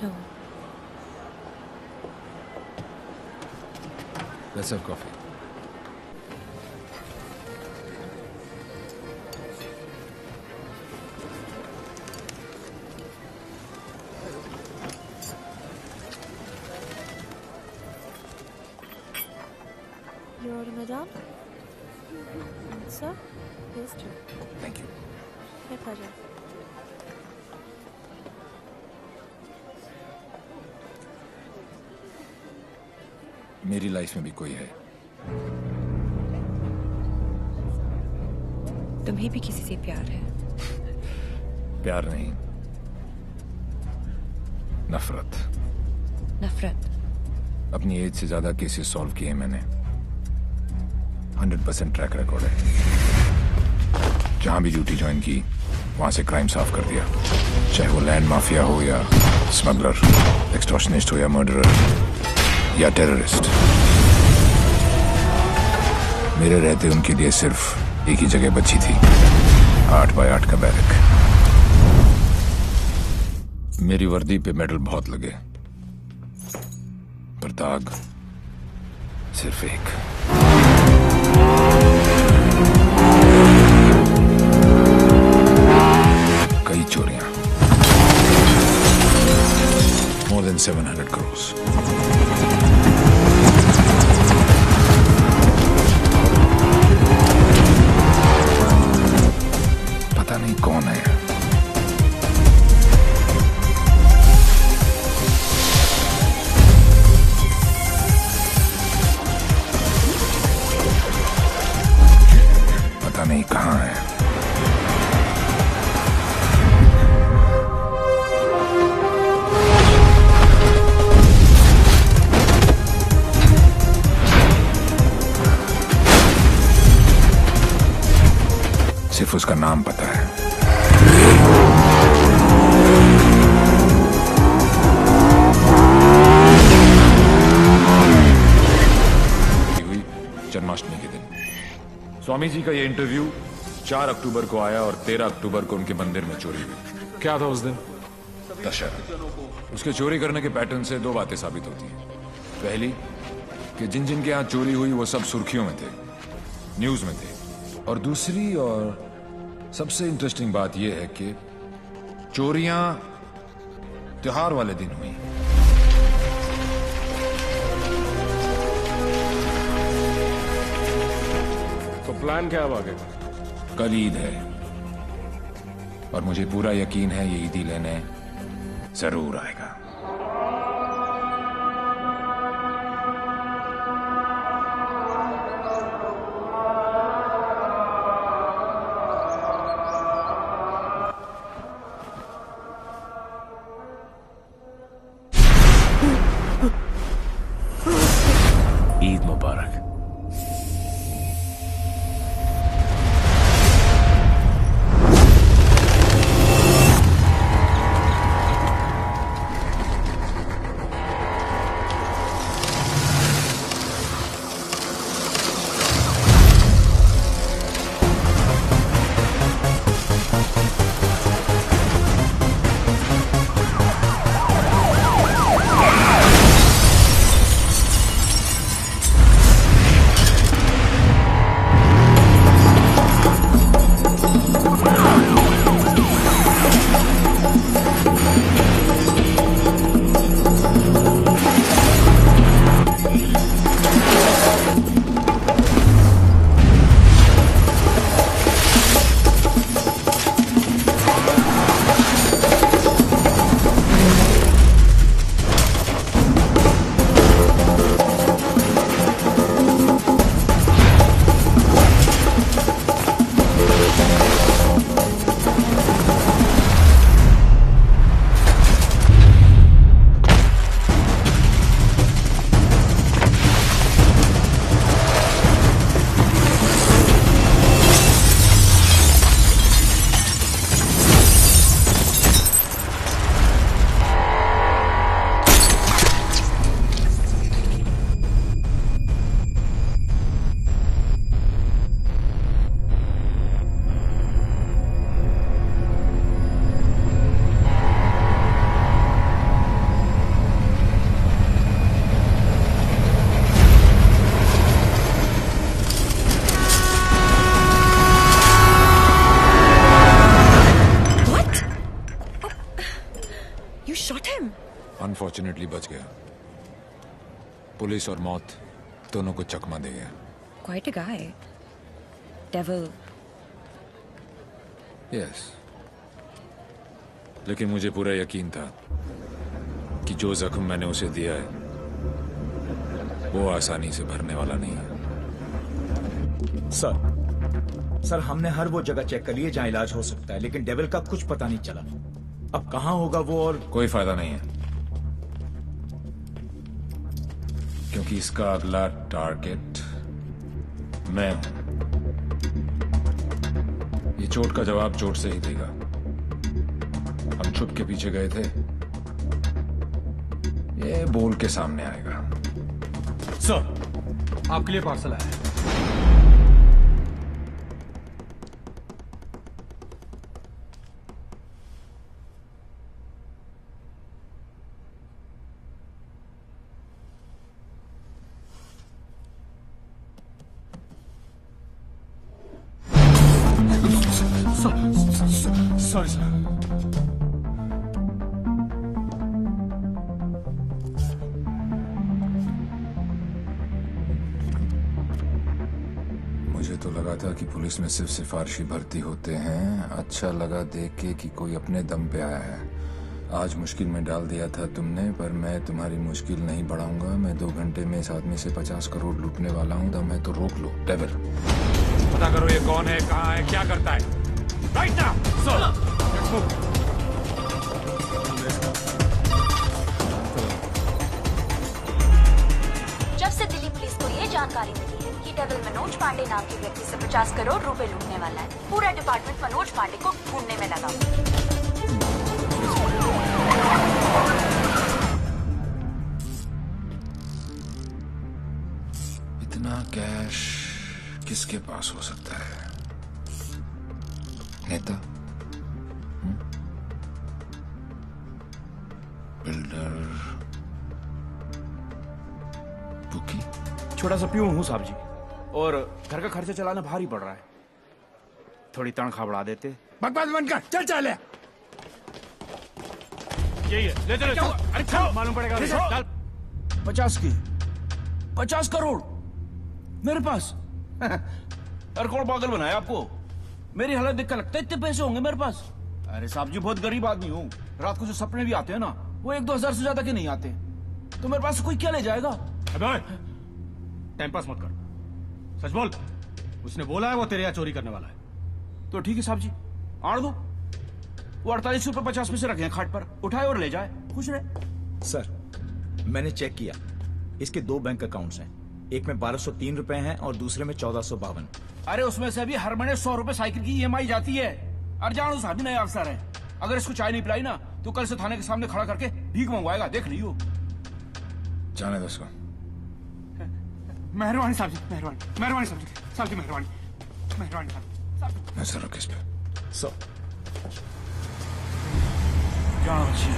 No. Let's have coffee. Your order, madam? Sir? Yes, sir. Thank you. My pleasure. मेरी लाइफ में भी कोई है। तुम्हें भी किसी से प्यार है? प्यार नहीं, नफरत। नफरत? अपनी एज से ज्यादा केसेस सॉल्व किए मैंने। 100% ट्रैक रिकॉर्ड है। जहां भी ड्यूटी ज्वाइन की वहां से क्राइम साफ कर दिया, चाहे वो लैंड माफिया हो या स्मगलर, एक्सटॉर्शनिस्ट हो या मर्डरर या टेररिस्ट। मेरे रहते उनके लिए सिर्फ एक ही जगह बची थी, 8 बाय 8 का बैरक। मेरी वर्दी पे मेडल बहुत लगे, पर दाग सिर्फ एक। कई चोरियां, more than 700 crores। पता नहीं कौन है। पता नहीं कहाँ है। सिर्फ उसका नाम पता है। हुई जन्माष्टमी के दिन स्वामी जी का ये इंटरव्यू 4 अक्टूबर को आया और 13 अक्टूबर को उनके मंदिर में चोरी हुई। क्या था उस दिन? दशहरा। उसके चोरी करने के पैटर्न से 2 बातें साबित होती हैं। पहली कि जिन जिन के यहाँ चोरी हुई वो सब सुर्खियों में थे, न्यूज में थे। और दूसरी और सबसे इंटरेस्टिंग बात यह है कि चोरियां त्योहार वाले दिन हुई। तो प्लान क्या है आगे? कल ईद है और मुझे पूरा यकीन है ये ईदी लेने जरूर आएगा। ईद मुबारक। अनफॉर्चुनेटली बच गया। पुलिस और मौत दोनों को चकमा दे गया। Quite a guy. Devil. Yes, लेकिन मुझे पूरा यकीन था कि जो जख्म मैंने उसे दिया है वो आसानी से भरने वाला नहीं है। सर हमने हर वो जगह चेक कर ली है जहां इलाज हो सकता है, लेकिन डेविल का कुछ पता नहीं चला। अब कहां होगा वो, और कोई फायदा नहीं है क्योंकि इसका अगला टारगेट मैं हूं। ये चोट का जवाब चोट से ही देगा। हम छुप के पीछे गए थे, ये बोल के सामने आएगा। सर, आपके लिए पार्सल आया है। Sorry sir. मुझे तो लगा था कि पुलिस में सिर्फ सिफारिशी भर्ती होते हैं। अच्छा लगा देख के कि कोई अपने दम पे आया है। आज मुश्किल में डाल दिया था तुमने, पर मैं तुम्हारी मुश्किल नहीं बढ़ाऊंगा। मैं 2 घंटे में इस आदमी से 50 करोड़ लूटने वाला हूँ। दम है तो रोक लो। डेविल, पता करो ये कौन है, कहाँ है, क्या करता है। Right now sir, let's move. जब से दिल्ली पुलिस को ये जानकारी मिली है कि डेविल मनोज पांडे नाम के व्यक्ति से 50 करोड़ रुपए लूटने वाला है, पूरा डिपार्टमेंट मनोज पांडे को ढूंढने में लगा। इतना कैश किसके पास हो सकता है? नेता, बिल्डर, बुकी? छोटा सा प्यून हूँ साहब जी, और घर का खर्चा चलाना भारी पड़ रहा है। थोड़ी तनख्वाह बढ़ा देते। बकवास बंद कर, चल चल। यही है, ले चलो। अरे चल, मालूम पड़ेगा। 50 करोड़ मेरे पास। अरे कौन पागल बनाया आपको? मेरी हालत देख कर लगता है इतने पैसे होंगे मेरे पास? अरे साहब जी बहुत गरीब आदमी हूँ। रात को जो सपने भी आते हैं ना वो 1-2 हजार से ज्यादा के नहीं आते। तो मेरे पास कोई क्या ले जाएगा? अबे टाइम पास मत कर, सच बोल। उसने बोला है वो तेरे यहाँ चोरी करने वाला है। तो ठीक है साहब जी, आड़ दो। वो 48 रुपए 50 पैसे रखे हैं खाट पर, उठाए और ले जाए, खुश रहे। सर मैंने चेक किया, इसके 2 बैंक अकाउंट्स हैं। एक में 1203 रुपए हैं और दूसरे में 1452। अरे उसमें से भी हर महीने 100 रुपए साइकिल की EMI जाती है। अरजान साहब भी नए अफसर है, अगर इसको चाय नहीं पिलाई ना तो कल से थाने के सामने खड़ा करके भीख मंगवाएगा, देख लियो। जाने दो उसको। मेहरबानी साहब जी, मेहरबानी मेहरबानी साहब जी, साहब जी मेहरबानी मेहरबानी साहब जी। मैं जरूर किस पे क्या अच्छी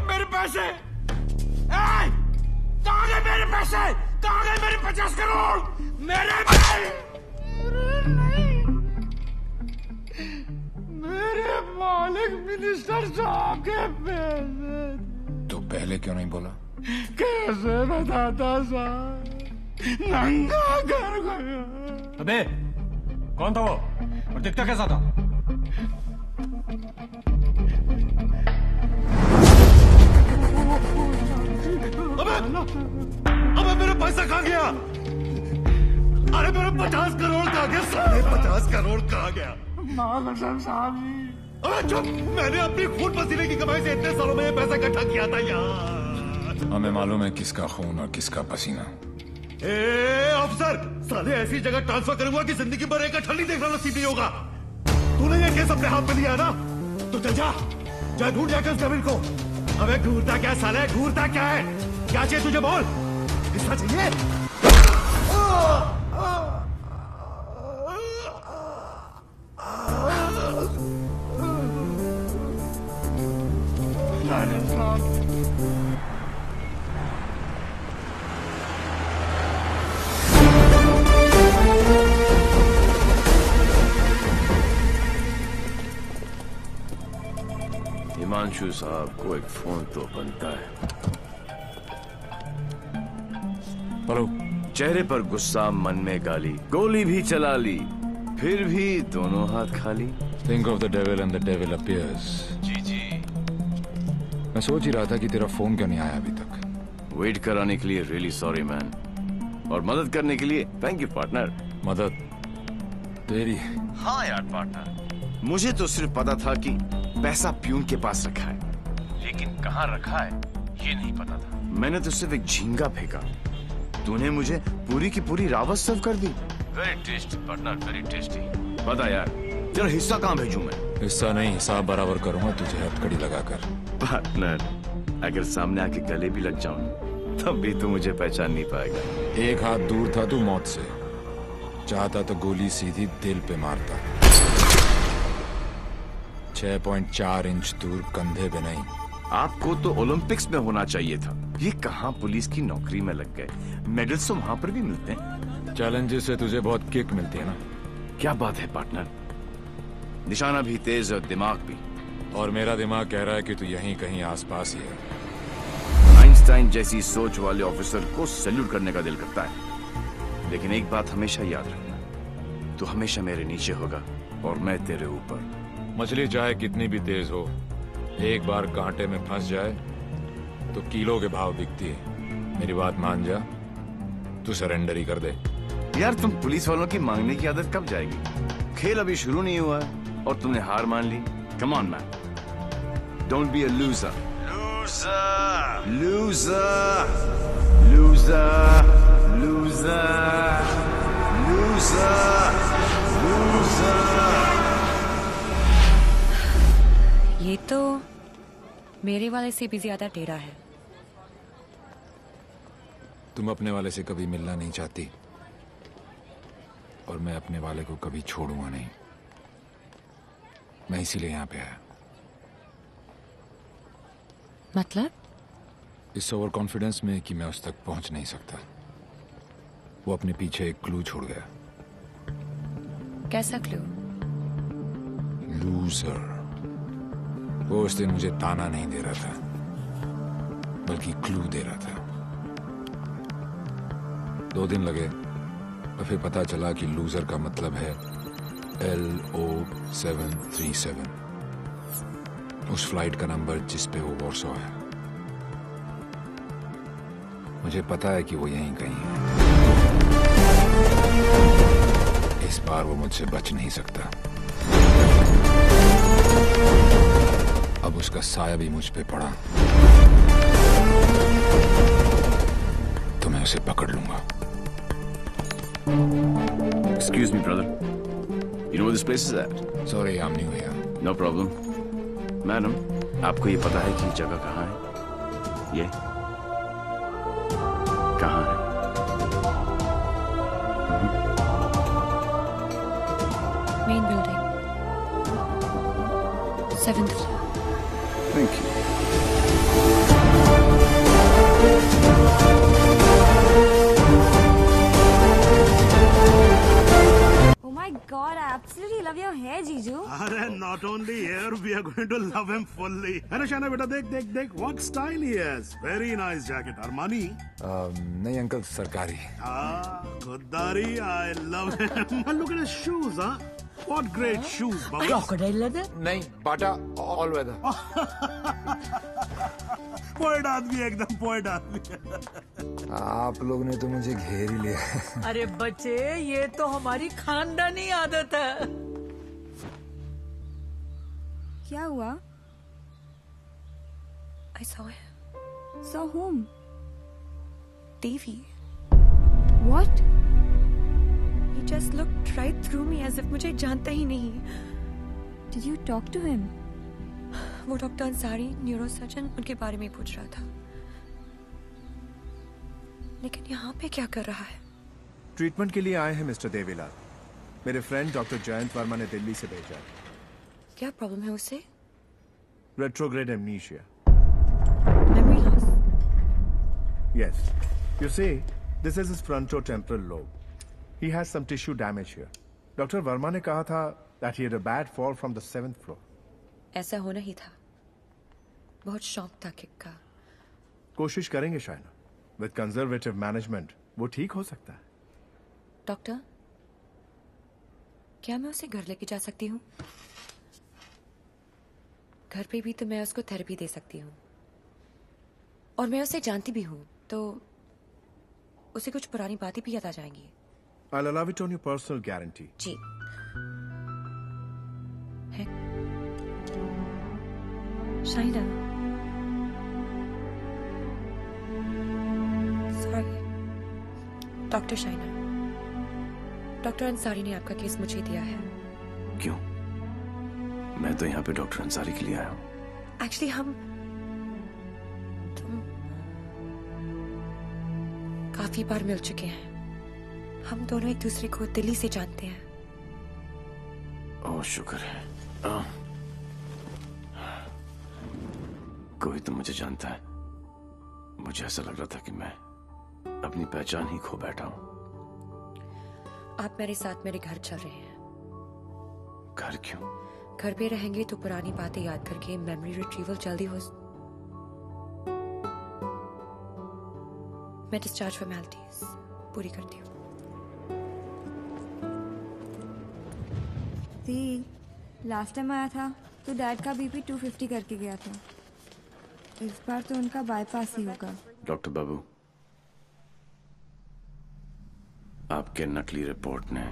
मेरे पैसे, कहाँ गए मेरे पैसे? कहाँ गए मेरे 50 करोड़? मेरे मालिक मिनिस्टर साहब के पैसे। तो पहले क्यों नहीं बोला? कैसे बताता साहब, नंगा कर गया। अबे कौन था वो और दिखता कैसा था? अबे मेरा पैसा कहाँ गया? अरे मेरा 50 करोड़ कहाँ गया? साढ़े 50 करोड़ कहाँ गया? साहब जी, अबे चुप! मैंने अपनी खून पसीने की कमाई से इतने सालों में ये पैसा इकट्ठा किया था यार। हमें मालूम है किसका खून और किसका पसीना। अफसर, साले ऐसी जगह ट्रांसफर करूंगा कि जिंदगी भर एक अठल नहीं देखना नसीब नहीं होगा। तूने ये केस अपने हाथ में लिया ना, तो चल जा ढूंढ जाकर उस जमीन को। अबे ढूंढता क्या साले, ढूंढता क्या है? क्या चाहिए तुझे बोल? हिस्सा चाहिए? हिमांशु साहब को एक फोन तो बनता है। हेलो। चेहरे पर गुस्सा, मन में गाली, गोली भी चला ली, फिर भी दोनों हाथ खाली। Think of the devil and the devil appears. जी। मैं सोच ही रहा था कि तेरा फोन क्यों नहीं आया अभी तक। वेट कराने के लिए रियली सॉरी मैन, और मदद करने के लिए थैंक यू पार्टनर। मदद तेरी? हाँ यार पार्टनर, मुझे तो सिर्फ पता था कि पैसा प्यून के पास रखा है, लेकिन कहाँ रखा है ये नहीं पता था। मैंने तो सिर्फ एक झींगा फेंका, तूने मुझे पूरी की पूरी रावत सर्व कर दी। Very tasty partner, very tasty. बता यार, तेरा हिस्सा कहाँ भेजूं मैं? हिस्सा नहीं, हिसाब बराबर करूंगा तुझे हथकड़ी लगाकर। पार्टनर, अगर सामने आके गले भी लग जाऊं तब भी तू मुझे पहचान नहीं पाएगा। एक हाथ दूर था तू मौत से, चाहता तो गोली सीधी दिल पे मारता। 6.4 इंच दूर, कंधे पे नहीं। आपको तो ओलंपिक्स में होना चाहिए था, ये कहाँ पुलिस की नौकरी में लग गए। मेडल्स तो वहाँ पर भी मिलते हैं। चैलेंजेस से तुझे बहुत किक मिलती है ना? क्या बात है पार्टनर, निशाना भी तेज और दिमाग भी। और मेरा दिमाग कह रहा है कि तू यहीं कहीं आसपास ही है। आइंस्टाइन जैसी सोच वाले ऑफिसर को सैल्यूट करने का दिल करता है, लेकिन एक बात हमेशा याद रखना, तू हमेशा मेरे नीचे होगा और मैं तेरे ऊपर। मछली चाहे कितनी भी तेज हो, एक बार कांटे में फंस जाए तो किलो के भाव बिकती है। मेरी बात मान जा, तू सरेंडर ही कर दे। यार तुम पुलिस वालों की मांगने की आदत कब जाएगी? खेल अभी शुरू नहीं हुआ है और तुमने हार मान ली। Come on man, don't be a loser. Loser! Loser! Loser! Loser! Loser! Loser! ये तो मेरे वाले से भी ज्यादा टेढ़ा है। तुम अपने वाले से कभी मिलना नहीं चाहती और मैं अपने वाले को कभी छोड़ूंगा नहीं। मैं इसीलिए यहाँ पे आया। मतलब? इस ओवर कॉन्फिडेंस में कि मैं उस तक पहुंच नहीं सकता। वो अपने पीछे एक क्लू छोड़ गया। कैसा क्लू? लूजर। वो उस दिन मुझे ताना नहीं दे रहा था बल्कि क्लू दे रहा था। 2 दिन लगे और फिर पता चला कि लूजर का मतलब है LO737, उस फ्लाइट का नंबर जिस पे वो वॉर्सो है। मुझे पता है कि वो यहीं कहीं है। इस बार वो मुझसे बच नहीं सकता। अब उसका साया भी मुझ पे पड़ा तो मैं उसे पकड़ लूंगा। Excuse me, brother. You know where this place is at? Sorry, I'm new here. No problem. Madam, आपको ये पता है कि ये जगह कहाँ है? ये कहाँ है? Main building 7th floor। Thank you. Oh my God, I absolutely love your hair, Jiju. अरे not only here, we are going to love him fully. अरे शाना बेटा देख देख देख, what style he has. Very nice jacket. Armani? नहीं अंकल, सरकारी। खुददारी, I love him. And look at his shoes, huh? What great shoes, Baba. Crocodile leather? नहीं, बाटा ऑल वेदर। पोएट आदमी, एकदम पोएट आदमी। आप लोग ने तो मुझे घेर ही लिया। अरे बच्चे, ये तो हमारी खानदानी आदत है। क्या हुआ? I saw him. Saw whom? Devi. What? He just looked right through me as if मुझे जानता ही नहीं। Did you talk to him? वो डॉक्टर अंसारी, न्यूरोसर्जन, उनके बारे में पूछ रहा था। लेकिन यहाँ पे क्या कर रहा है? ट्रीटमेंट के लिए आए हैं मिस्टर देवीलाल। मेरे फ्रेंड डॉक्टर जयंत वर्मा ने दिल्ली से भेजा है। क्या प्रॉब्लम है उसे? Retrograde amnesia. Memory loss. Yes. You see, this is his frontotemporal lobe. He has some tissue damage here. Doctor Verma ने कहा था that he had a bad fall from the 7th floor. ऐसा होना ही था। बहुत शौक था किक का। कोशिश करेंगे शायना। With conservative management, वो ठीक हो सकता है। डॉक्टर, क्या मैं उसे घर लेके जा सकती हूँ? घर पे भी तो मैं उसको थेरेपी दे सकती हूँ और मैं उसे जानती भी हूँ, तो उसे कुछ पुरानी बातें भी याद आ जाएंगी। I'll allow it on your personal guarantee. जी। है Shaina, sorry doctor Shaina, doctor Ansari ने आपका केस मुझे दिया है। क्यों? मैं तो यहाँ पे डॉक्टर अंसारी के लिए आया हूँ। एक्चुअली तुम काफी बार मिल चुके हैं। हम दोनों एक दूसरे को दिल्ली से जानते हैं। ओह शुक्र है। कोई तो मुझे जानता है। मुझे ऐसा लग रहा था कि मैं अपनी पहचान ही खो बैठा हूँ। आप मेरे साथ मेरे घर चल रहे हैं। घर क्यों? घर पे रहेंगे तो पुरानी बातें याद करके मेमोरी रिट्रीवल जल्दी हो। मैं डिस्चार्ज फॉर्मेलिटीज पूरी करती हूँ। लास्ट टाइम आया था तो डैड का बीपी 250 करके गया था। इस बार तो उनका बाईपास ही होगा। डॉक्टर बाबू, आपके नकली रिपोर्ट ने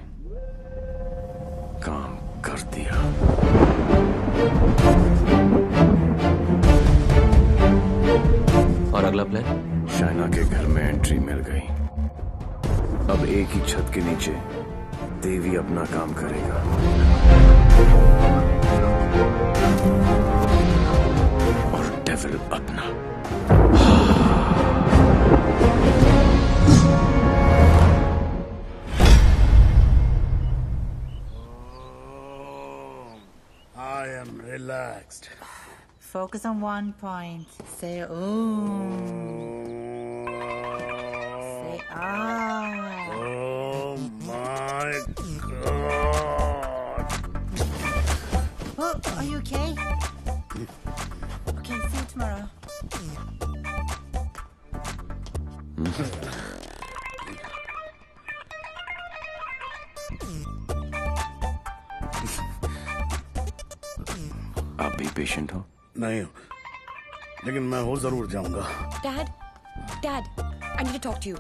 काम कर दिया। अगला प्लान? शाइना के घर में एंट्री मिल गई। अब एक ही छत के नीचे देवी अपना काम करेगा और डेविल अपना। I am relaxed. Focus on one point. Say Om. Say Ah. Oh my God. Oh, are you okay? Okay, see you tomorrow. आप भी पेशेंट हो? नहीं, लेकिन मैं हो जरूर जाऊंगा। Dad, Dad, I need to talk to you.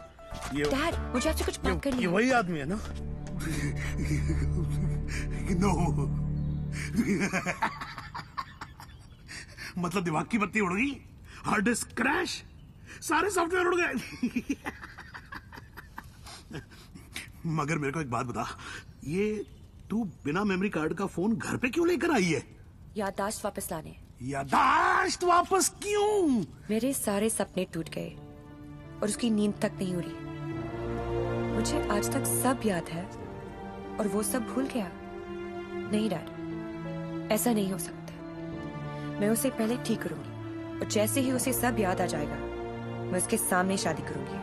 Dad, मुझे आपसे कुछ बात करनी ये है। वही आदमी है ना? नो। मतलब दिमाग की बत्ती उड़ गई, हार्ड डिस्क क्रैश, सारे सॉफ्टवेयर उड़ गए। मगर मेरे को एक बात बता, ये तू बिना मेमोरी कार्ड का फोन घर पे क्यों लेकर आई है? याददाश्त वापस लाने। याददाश्त वापस क्यों? मेरे सारे सपने टूट गए और उसकी नींद तक नहीं उड़ी। मुझे आज तक सब याद है और वो सब भूल गया। नहीं डैड, ऐसा नहीं हो सकता। मैं उसे पहले ठीक करूंगी और जैसे ही उसे सब याद आ जाएगा मैं उसके सामने शादी करूंगी।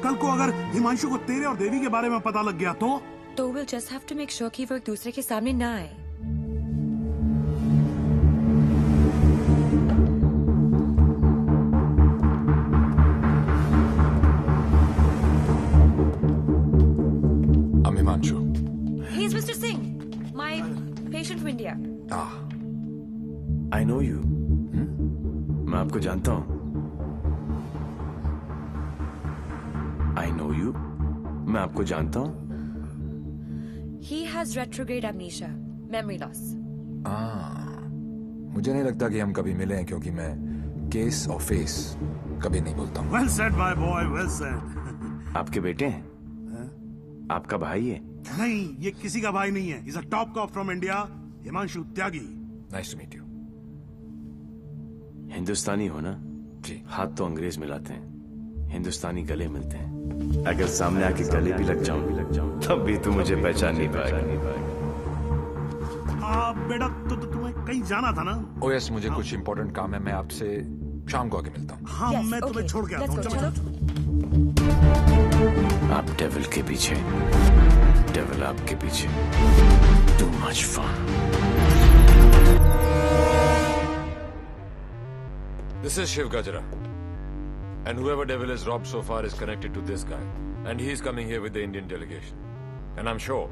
कल को अगर हिमांशु को तेरे और देवी के बारे में पता लग गया तो we'll just have to make sure कि वो एक दूसरे के सामने ना आए। I'm Himanshu. He's Mr. Singh, my patient from India. I know you. मैं आपको जानता हूँ। I know you. मैं आपको जानता हूँ। He has retrograde amnesia, memory loss. मुझे नहीं लगता कि हम कभी मिले हैं क्योंकि मैं केस और फेस कभी नहीं बोलता हूँ। Well said, my boy, well said. आपके बेटे हैं? आपका भाई है? नहीं, ये किसी का भाई नहीं है। He's a top cop from India, Himanshu Tyagi. Nice to meet you. हिंदुस्तानी हो ना? जी। हाथ तो अंग्रेज मिलाते हैं, हिंदुस्तानी गले मिलते हैं। अगर सामने आके गले भी लग जाऊं, तब भी तू मुझे पहचान नहीं पाएगा। बेटा, तो तुम्हें कहीं जाना था ना? Oh yes, मुझे कुछ इम्पोर्टेंट काम है। मैं आपसे शाम को आके मिलता हूँ। हाँ, मैं तुम्हें छोड़ के आता हूँ। चलो। आप डेविल के पीछे, डेविल आपके पीछे। Too much fun. This is Shiv Gajra. And whoever devil is robbed so far is connected to this guy. And he's coming here with the Indian delegation. And I'm sure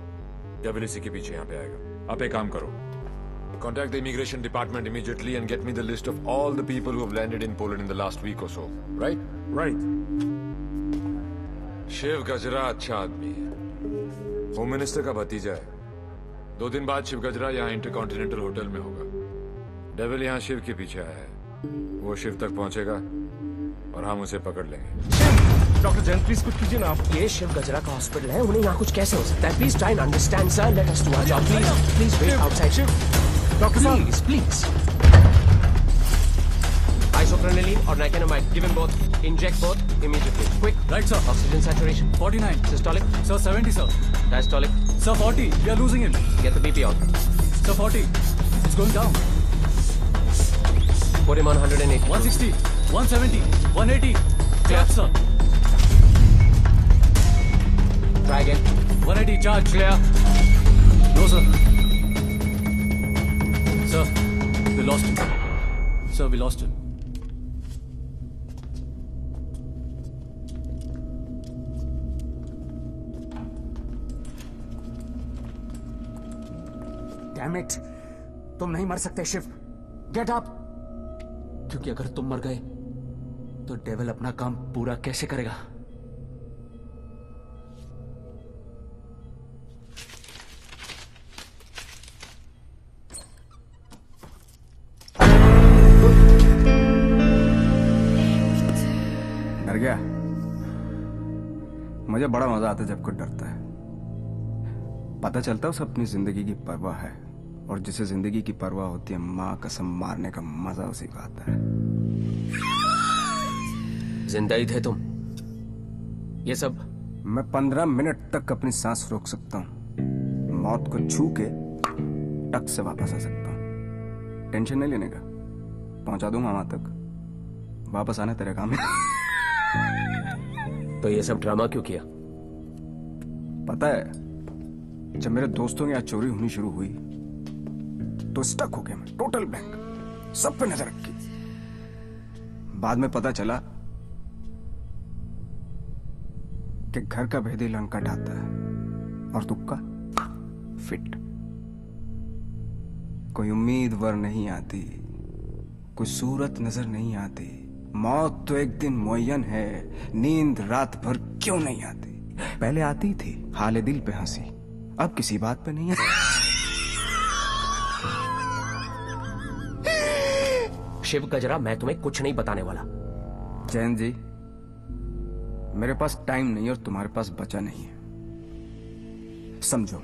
devil इसी के पीछे यहाँ पे आएगा। आप एक काम करो. Contact the immigration department immediately and get me the list of all the people who have landed in Poland in the last week or so. Right? Right. Shiv गजरा अच्छा आदमी है। होम मिनिस्टर का भतीजा है। 2 दिन बाद शिव गजरा यहाँ इंटरकॉन्टिनेंटल होटल में होगा। डेविल यहाँ शिव के पीछे आया है। वो शिव तक पहुंचेगा और हम उसे पकड़ लेंगे। डॉक्टर जैन प्लीज कुछ कीजिए ना आप। ये शिव गजरा का हॉस्पिटल है, उन्हें यहाँ कुछ कैसे हो सकता है? Please try and understand sir, let us do our job please. Please wait outside. Doctor please please. Isoprenylene or nicotinamide, give him both. Inject both immediately. Quick. Right, sir. Oxygen saturation 49. Systolic. Sir, 70, sir. Diastolic. Sir, 40. We are losing him. Get the BP out. Sir, 40. It's going down. Put him on 180. 160. 170. 180. Clap, sir. Try again. 180. Charge. Clear. No, sir. Sir, we lost him. Sir, we lost him. Damn it! तुम नहीं मर सकते शिव। Get up. क्योंकि अगर तुम मर गए तो डेविल अपना काम पूरा कैसे करेगा? गया? मुझे बड़ा मजा आता है जब कोई डरता है। पता चलता है उसे अपनी जिंदगी की परवाह है, और जिसे जिंदगी की परवाह होती है माँ कसम मारने का मजा उसी को आता है। जिंदा ही थे तुम? ये सब? मैं 15 मिनट तक अपनी सांस रोक सकता हूँ, मौत को छू के टक से वापस आ सकता हूँ। टेंशन नहीं लेने का, पहुंचा दूंगा वहां तक। वापस आना तेरे काम है। तो ये सब ड्रामा क्यों किया? पता है, जब मेरे दोस्तों की यहाँ चोरी होनी शुरू हुई तो स्टक हो गया मैं, टोटल ब्लैंक, सब पे नजर रखी। बाद में पता चला कि घर का भेदी लंका ढाता है और तुक्का फिट। कोई उम्मीदवार नहीं आती, कोई सूरत नजर नहीं आती। मौत तो एक दिन मुअय्यन है, नींद रात भर क्यों नहीं आती? पहले आती थी हाले दिल पे हंसी, अब किसी बात पे नहीं आती। शिव गजरा, मैं तुम्हें कुछ नहीं बताने वाला। जैन जी, मेरे पास टाइम नहीं और तुम्हारे पास बचा नहीं है। समझो,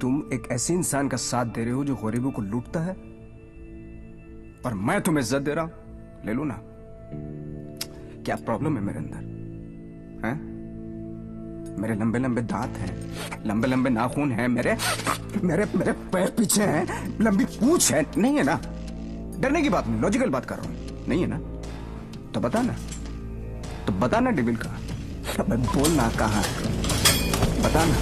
तुम एक ऐसे इंसान का साथ दे रहे हो जो गरीबों को लूटता है, और मैं तुम्हें इज्जत दे रहा हूं। ले लो ना। क्या प्रॉब्लम है मेरे अंदर? हैं? मेरे लंबे लंबे दांत हैं, लंबे लंबे नाखून हैं, मेरे मेरे मेरे पैर पीछे हैं, लंबी पूंछ है। नहीं है ना? डरने की बात नहीं, लॉजिकल बात कर रहा हूं। नहीं है ना? तो बता ना, तो बता ना डेविल कहाँ? अबे बोल ना कहाँ है, बता ना।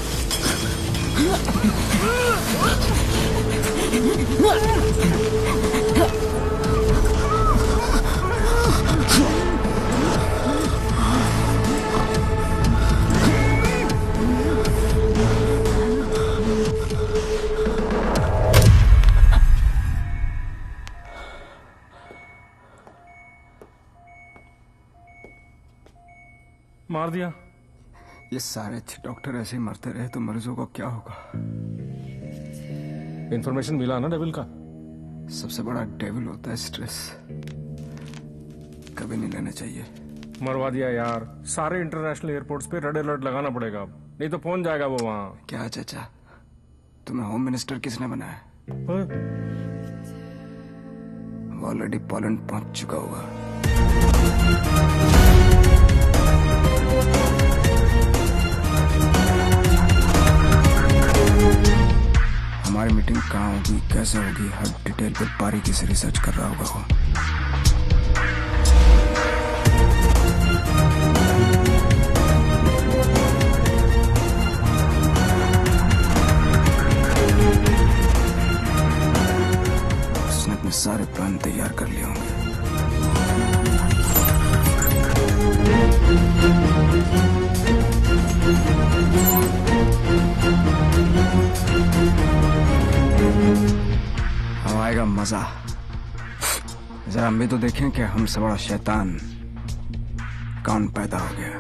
मार दिया? ये सारे अच्छे डॉक्टर ऐसे ही मरते रहे तो मरीजों को क्या होगा? इंफॉर्मेशन मिला ना डेविल का? सबसे बड़ा डेविल होता है स्ट्रेस, कभी नहीं लेना चाहिए। मरवा दिया यार। सारे इंटरनेशनल एयरपोर्ट्स पे रेड अलर्ट लगाना पड़ेगा अब, नहीं तो पहुंच जाएगा वो वहां। क्या चाचा, तुम्हें होम मिनिस्टर किसने बनाया? वो ऑलरेडी पोलैंड पहुंच चुका होगा। हमारी मीटिंग कहाँ होगी, कैसे होगी, हर डिटेल पे बारीकी से रिसर्च कर रहा होगा वो। उसने अपने सारे प्लान तैयार कर लिए होंगे। अब आएगा मजा। जरा हम भी तो देखें कि हमसे बड़ा शैतान कौन पैदा हो गया।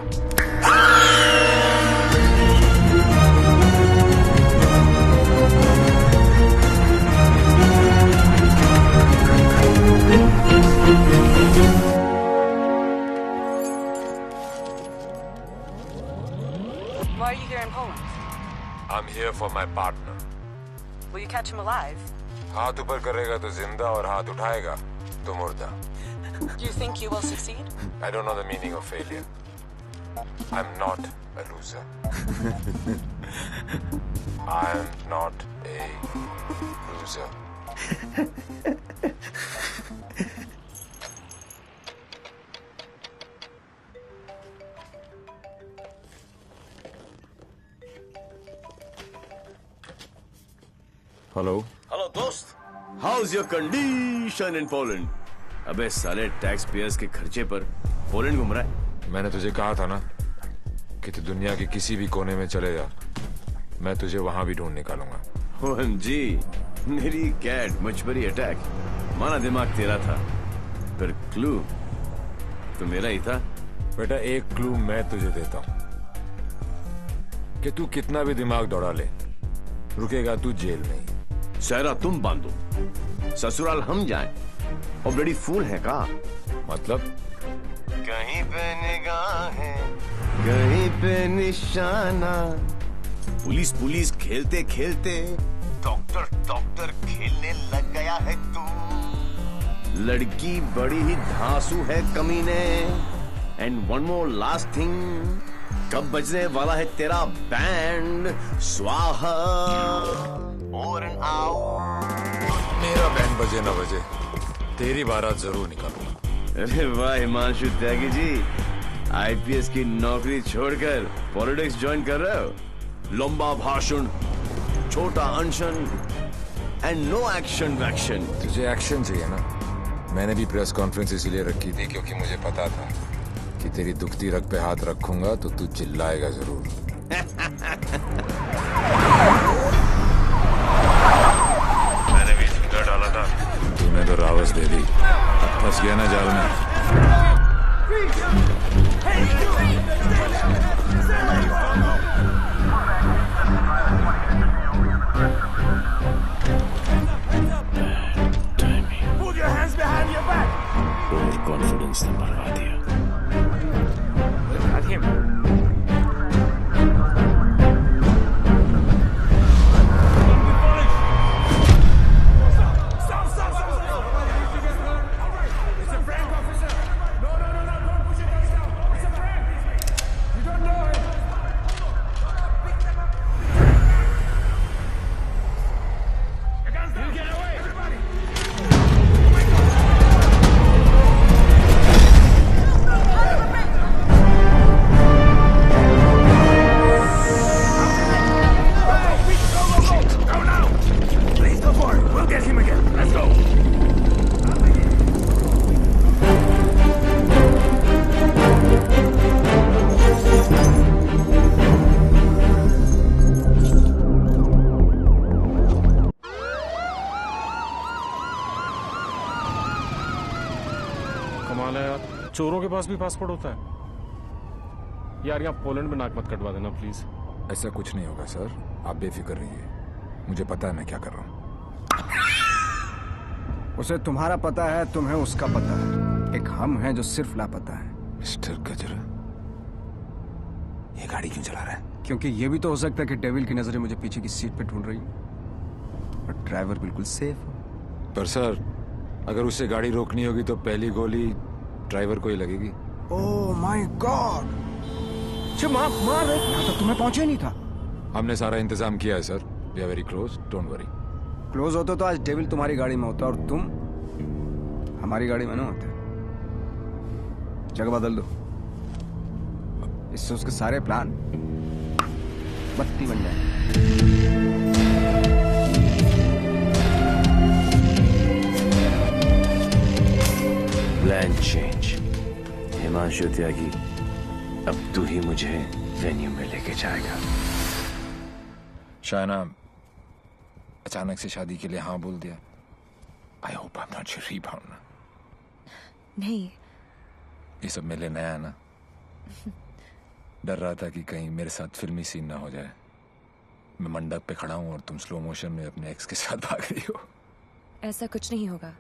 Why are you here in Poland? I'm here for my partner. Will you catch him alive? हाथ ऊपर करेगा तो जिंदा और हाथ उठाएगा तो मुर्दा. Do you think you will succeed? I don't know the meaning of failure. I'm not a loser. I'm not a loser. Hello दोस्त, how's your condition in Poland? अबे साले टैक्स पेयर्स के खर्चे पर पोलैंड घूम रहा है। मैंने तुझे कहा था ना कि तू दुनिया के किसी भी कोने में चले जा, मैं तुझे वहां भी ढूंढ निकालूंगा। जी, मेरी कैट मुझ पर ही अटैक, माना दिमाग तेरा था, पर क्लू तो मेरा ही था। बेटा, एक क्लू मैं तुझे देता हूं कि तू कितना भी दिमाग दौड़ा ले, रुकेगा तू जेल में ही। सहरा तुम बांधो, ससुराल हम जाएं। ऑलरेडी फूल है का? मतलब क्या कहीं पे निगाहें, कहीं पे निशाना। पुलिस पुलिस खेलते खेलते डॉक्टर डॉक्टर खेलने लग गया है तू। लड़की बड़ी ही धांसू है कमीने। And one more last thing, कब बजने वाला है तेरा बैंड? स्वाहा ओवर एंड आउट। मेरा बैंड बजे ना बजे, तेरी बारात जरूर निकालूंगा। अरे वाह हिमांशु त्यागी जी, आईपीएस की नौकरी छोड़कर पॉलिटिक्स ज्वाइन कर रहे हो। लंबा भाषण, छोटा अनशन एंड नो एक्शन वैक्शन। तुझे एक्शन चाहिए ना? मैंने भी प्रेस कॉन्फ्रेंस इसीलिए रखी थी क्योंकि मुझे पता था कि तेरी दुखती रग पे हाथ रखूंगा तो तू चिल्लाएगा जरूर। मैंने भी झूठा डाला था, तूने तो रावस दे दी। फंस गया ना जाल में। Put your hands behind your back. Over confidence ने मरवा दिया। चोरों के पास भी पासपोर्ट होता है यार। यहाँ पोलैंड में नाक मत कटवा देना प्लीज। ऐसा कुछ नहीं होगा सर, आप बेफिक्र रहिए। मुझे पता है मैं क्या कर रहा हूँ। उसे तुम्हारा पता है, तुम्हें उसका पता है। एक हम हैं जो सिर्फ लापता है। मिस्टर गजरा, ये गाड़ी क्यों चला रहा है? क्योंकि ये भी तो हो सकता है कि डेविल की नजरें मुझे पीछे की सीट पे ढूंढ रही हैं और ड्राइवर बिल्कुल सेफ हो। पर सर, अगर उससे गाड़ी रोकनी होगी तो पहली गोली ड्राइवर को ही लगेगी। Oh my God! मार यहाँ तक तुम्हें पहुंचे नहीं था। हमने सारा इंतजाम किया है sir. We are very close, don't worry. Close होते तो आज डेविल तुम्हारी गाड़ी में होता और तुम हमारी गाड़ी में ना होते। जगह बदल दो, इससे उसके सारे प्लान बत्ती बन जाए। Plan change. हिमांशु त्यागी, अब तू ही मुझे वेन्यू में लेके जाएगा। शायना अचानक से शादी के लिए हाँ बोल दिया। I hope I am not your rebound ना। नहीं, ये सब मेरे लिए नया है ना। डर रहा था कि कहीं मेरे साथ फिल्मी सीन ना हो जाए। मैं मंडप पे खड़ा हूँ और तुम स्लो मोशन में अपने एक्स के साथ भाग रही हो। ऐसा कुछ नहीं होगा,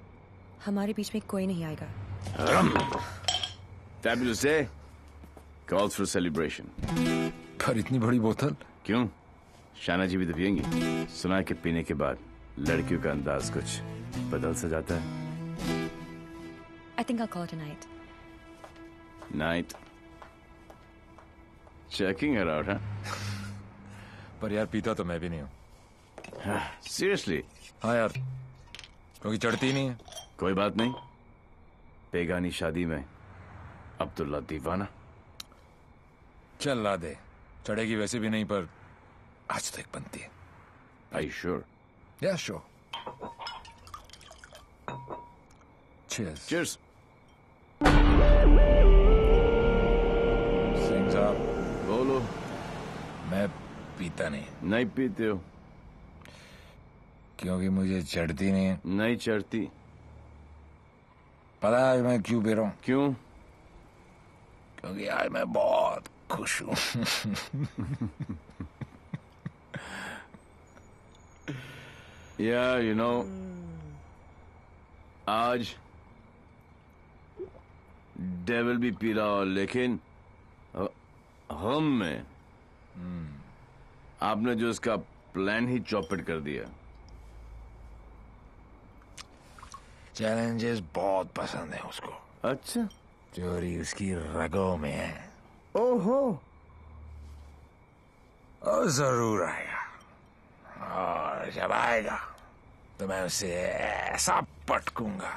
हमारे बीच में कोई नहीं आएगा। Fabulous day calls for celebration. पर इतनी बड़ी बोतल क्यों? शाना जी भी तो पियेंगी। सुना है कि पीने के बाद लड़कियों का अंदाज कुछ बदल सा जाता है। I think I'll call it a night. Night. Checking her out, huh? पर यार पीता तो मैं भी नहीं हूँ। Seriously? हाँ यार, क्योंकि चढ़ती नहीं है। कोई बात नहीं, बेगानी शादी में अब्दुल्ला दीवाना। चल ला दे, चढ़ेगी वैसे भी नहीं, पर आज तो एक बनती है। Are you sure? Yeah, sure. Cheers. Cheers. Singh साहब, बोलो। मैं पीता नहीं। नहीं पीते हो? क्योंकि मुझे चढ़ती नहीं है। नहीं चढ़ती। पता है मैं क्यों पी रहा हूँ? क्यों? क्योंकि आज मैं बहुत खुश हूँ। Yeah, you know, आज डेविल भी पी रहा हो, लेकिन हम में आपने जो इसका प्लान ही चौपट कर दिया। चैलेंजेस बहुत पसंद है उसको। अच्छा, चोरी उसकी रगों में है। ओहो, और जरूर आएगा, और जब आएगा तो मैं उसे ऐसा पटकूंगा,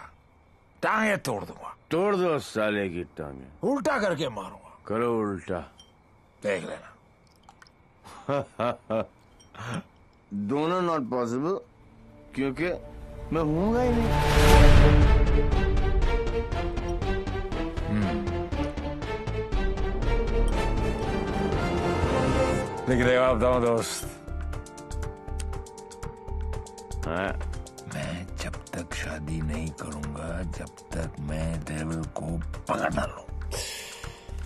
टांगे तोड़ दूंगा। तोड़ दो साले की टांगे। उल्टा करके मारूंगा। करो उल्टा, देख लेना। दोनों नॉट पॉसिबल, क्योंकि मैं हूंगा ही नहीं। लिख देगा आप दो दोस्त। मैं जब तक शादी नहीं करूंगा, जब तक मैं डेविल को पकड़ ना लूं।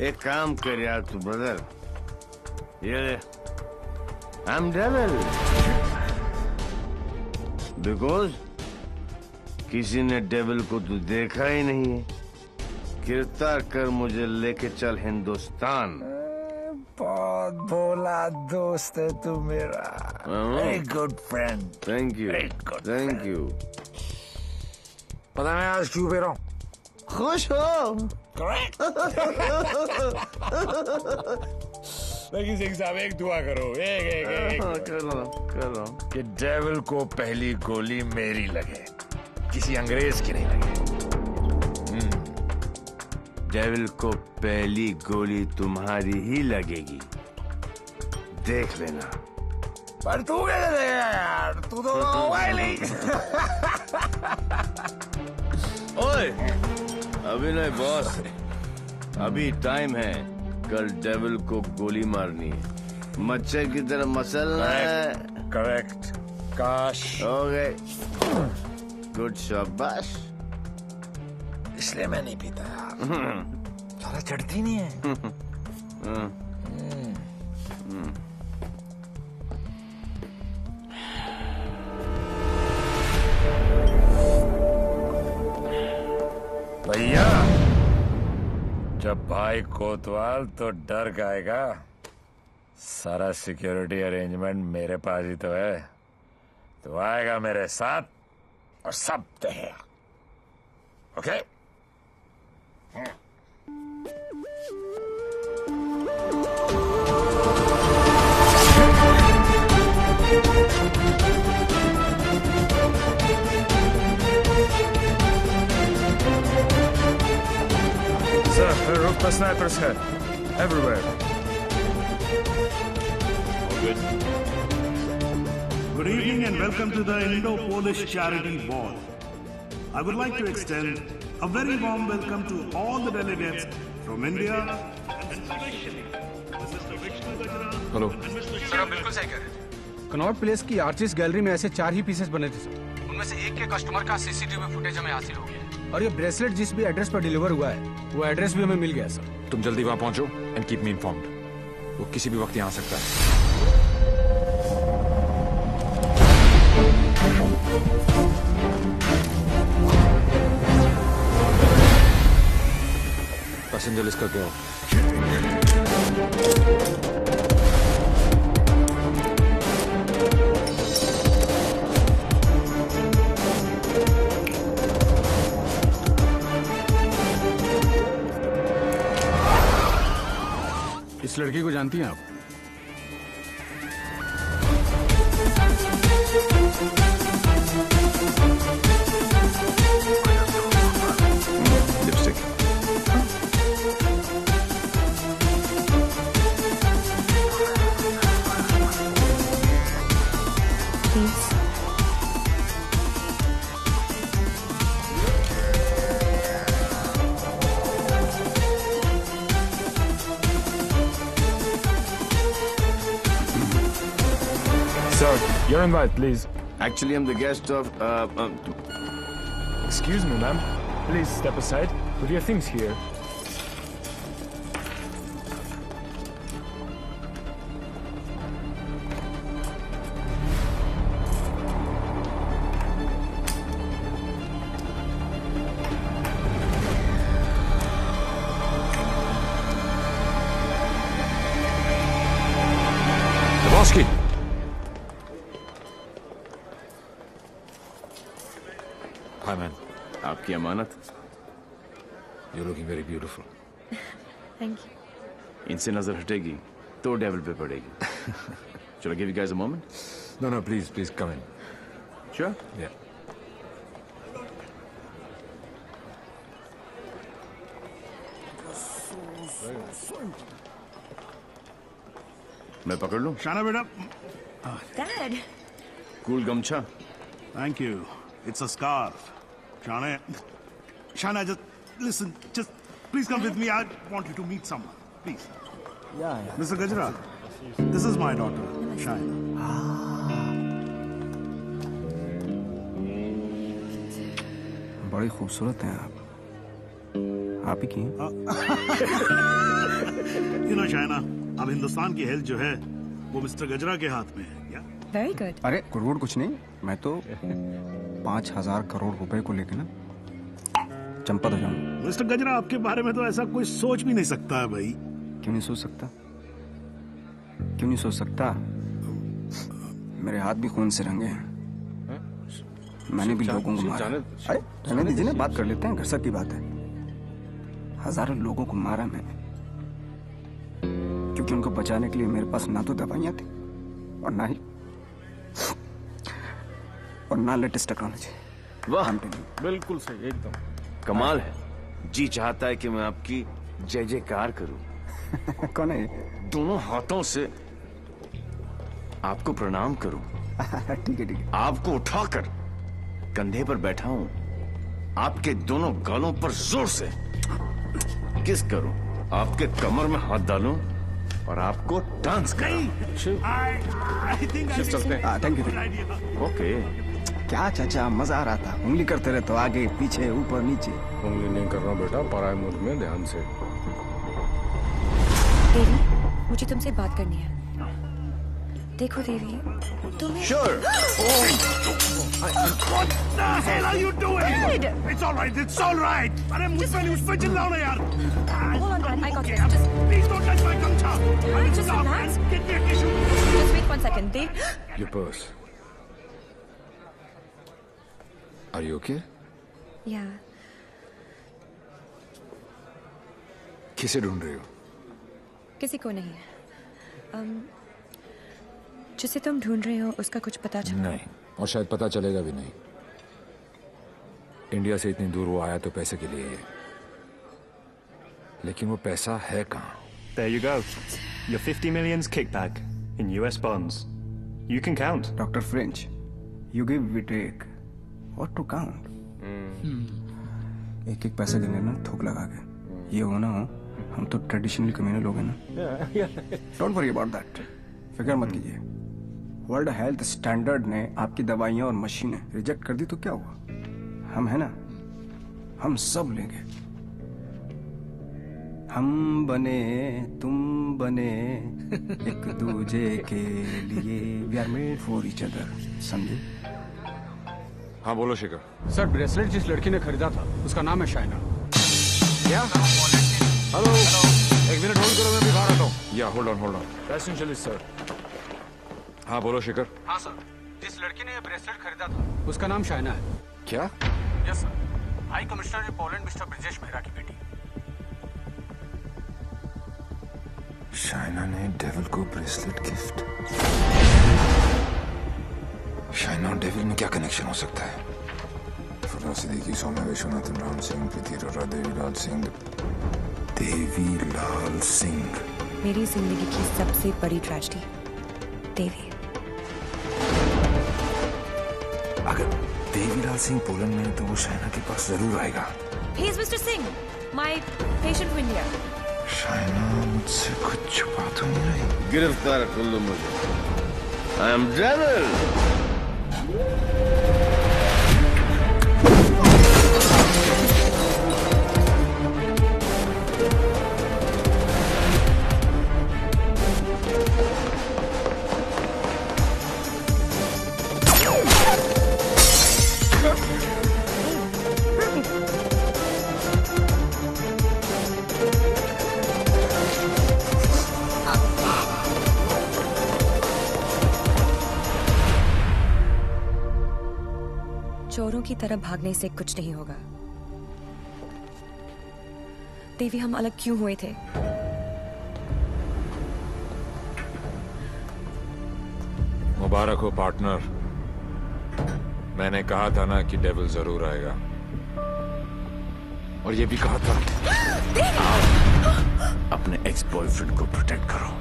एक काम कर यार तू ब्रदर, ये आई एम डेविल, बिकॉज किसी ने डेविल को तू देखा ही नहीं है। गिरफ्तार कर मुझे, लेके चल हिंदुस्तान। बहुत भोला दोस्त है तू मेरा। Very good friend. Thank you, thank you. पता मैं आज क्यों पी रहा हूँ? खुश हो? करेक्ट। लेकिन सिंह साहब एक दुआ करो, एक कर रहा हूँ कि डेविल को पहली गोली मेरी लगे, किसी अंग्रेज की नहीं लगे। डेविल को पहली गोली तुम्हारी ही लगेगी, देख लेना। पर तू कैसे देगा यार, तू तो होगा ही नहीं। ओए, अभी नहीं बॉस, अभी टाइम है। कल डेविल को गोली मारनी है, मच्छर की तरह मसलना है। करेक्ट, काश। ओके, गुड, शाबाश। इसलिए मैं नहीं पीता यार, सारा चढ़ती नहीं है। भैया, जब भाई कोतवाल तो डर गाएगा, सारा सिक्योरिटी अरेंजमेंट मेरे पास ही तो है। तो आएगा मेरे साथ और सब देगा। ओके? Sir, roof पर snipers है, everywhere. Good evening and welcome to the Indo-Polish Charity Ball. I would like to extend a very warm welcome to all the delegates from India and especially Mr. Vishnu Gajra. Hello sir, आप बिल्कुल सही कह रहे हैं। कनॉट प्लेस की आर्टिस्ट गैलरी में ऐसे 4 ही पीसेस बने थे सर। उनमें से एक के कस्टमर का सीसीटीवी फुटेज हमें हासिल हो गया है। और ये ब्रेसलेट जिस भी एड्रेस पर डिलीवर हुआ है, वो एड्रेस भी हमें मिल गया सर। तुम जल्दी वहां पहुंचो एंड कीप मी इन्फॉर्म्ड। वो किसी भी वक्त यहाँ आ सकता है। पैसेंजर लिस्ट करके आओ। इस लड़की को जानती हैं आप? Lipstick. Sir, your invite, please. Actually, I'm the guest of. Excuse me, ma'am. Please step aside. Put your things here. Hi man. आपकी अमानत। You looking very beautiful. Thank you. इनसे नजर हटेगी तो डेविल पे पड़ेगी। Shall I give you guys a moment? No, please come in. Sure? Yeah. मैं पकड़ लूं? शाना बेटा। Dad. कूल गमछा। Thank you. It's a scarf. Shana, just listen. Just please come with me. I want you to meet someone. Please. Yeah. Mr. Gajra, this is my daughter, Shana. बड़ी खूबसूरत हैं आप ही की हैं? You know, Shana, अब हिंदुस्तान की हेल्थ जो है वो मिस्टर गजरा के हाथ में है। Very good. अरे करोड़ कुछ नहीं, मैं तो 5,000 करोड़ रुपए को लेके ना चंपत हो जाऊं। मिस्टर गजरा, आपके बारे में तो ऐसा कोई सोच भी नहीं सकता है भाई। क्यों नहीं सोच सकता? क्यों नहीं सोच सकता? मेरे हाथ भी खून से रंगे हैं। मैंने भी लोगों को मारा। अरे रहने दीजिए ना, बात कर लेते हैं, घर की बात है। हजारों लोगों को मारा मैंने, क्योंकि उनको बचाने के लिए मेरे पास ना तो दवाइयां थी और ना लेटेस्ट टेक्नोलॉजी। वाह, बिल्कुल सही, एकदम कमाल है। जी चाहता है कि मैं आपकी जय जयकार करूं। कौन है ये? दोनों हाथों से आपको प्रणाम करूं। ठीक है। आपको उठाकर कंधे पर बैठा हूं, आपके दोनों गालों पर जोर से किस करूं, आपके कमर में हाथ डालूं और आपको डांस कराऊं। Thank you. ओके। क्या चाचा, मजा आ रहा था। उंगली करते रहे तो आगे पीछे ऊपर नीचे। उंगली नहीं कर रहा बेटा, पराये मुल्क में ध्यान से। देवी, मुझे तुमसे बात करनी है। देखो देवी, तुम्हें Sure. What the hell are you doing? Dad! It's all right. It's all right. अरे मुझ पे चिल्लाओ ना यार। Hold on, Dad. I got this. Just please don't touch my gumcha. just relax. Get me a tissue. Just wait 1 second. Dave. Your purse. Are you okay? Yeah. किसे ढूंढ रही हो? किसी को नहीं। जिसे तुम ढूंढ रहे हो उसका कुछ पता चला? नहीं, और शायद पता चलेगा भी नहीं। इंडिया से इतनी दूर वो आया तो पैसे के लिए, लेकिन वो पैसा है कहाँ? There you go. Your 50 million's kickback in US bonds. You can count. Dr. French, you give, we take. What to count? एक एक पैसा गिनने ना थोक लगा के। ये हो ना हो, हम तो ट्रेडिशनली कम्युनल लोग हैं ना। Don't worry about that. फिक्र मत कीजिए। वर्ल्ड हेल्थ स्टैंडर्ड ने आपकी दवाइयां और मशीनें रिजेक्ट कर दी तो क्या हुआ? हम है ना, हम सब लेंगे। हम बने तुम बने एक दूजे के लिए, we are made for each other. समझे? हाँ बोलो शेखर। सर, ब्रेसलेट जिस लड़की ने खरीदा था उसका नाम है शाइना। क्या? हेलो, एक मिनट होल्ड करो, मैं अभी बाहर आता हूँ। या होल्ड ऑन। Passenger sir. हाँ बोलो शेखर। हाँ सर, जिस लड़की ने ये ब्रेसलेट खरीदा था उसका नाम शाइना है। क्या? Yes sir, high commissioner in Poland mister Brijesh Mehra की बेटी। शाइना ने डेविल को ब्रेसलेट गिफ्ट। शाइना और डेविल में क्या कनेक्शन हो सकता है? फुला सिद्दीकी, सौम्या विश्वनाथन, राम सिंह, प्रीति अरोरा, देवीलाल सिंह। देवीलाल सिंह, मेरी जिंदगी की सबसे बड़ी ट्रेजेडी। देवी, अगर देवीलाल सिंह पोलैंड में है तो वो शाइना के पास जरूर आएगा। He is Mr. Singh, my patient from India. Shaina मुझसे कुछ छुपा तो नहीं? गिरफ्तार कर लो मुझे। I am Devil. चोरों की तरह भागने से कुछ नहीं होगा। देवी, हम अलग क्यों हुए थे? मुबारक हो पार्टनर। मैंने कहा था ना कि डेविल जरूर आएगा, और ये भी कहा था अपने एक्स बॉयफ्रेंड को प्रोटेक्ट करो।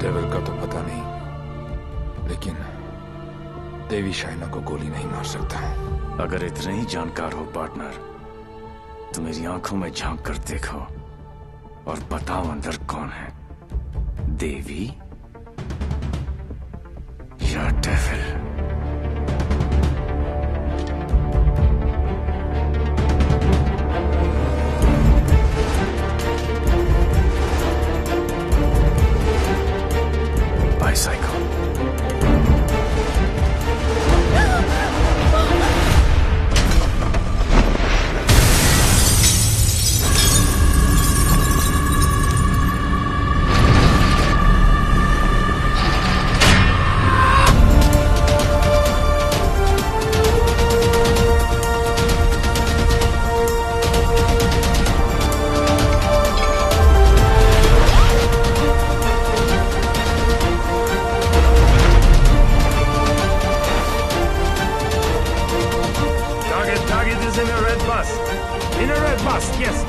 डेविल का तो पता नहीं, लेकिन देवी शाइना को गोली नहीं मार सकता। अगर इतने ही जानकार हो पार्टनर, तो मेरी आंखों में झांक कर देखो और बताओ अंदर कौन है, देवी या devil? Bicycle. Target is in a red bus. In a red bus, yes.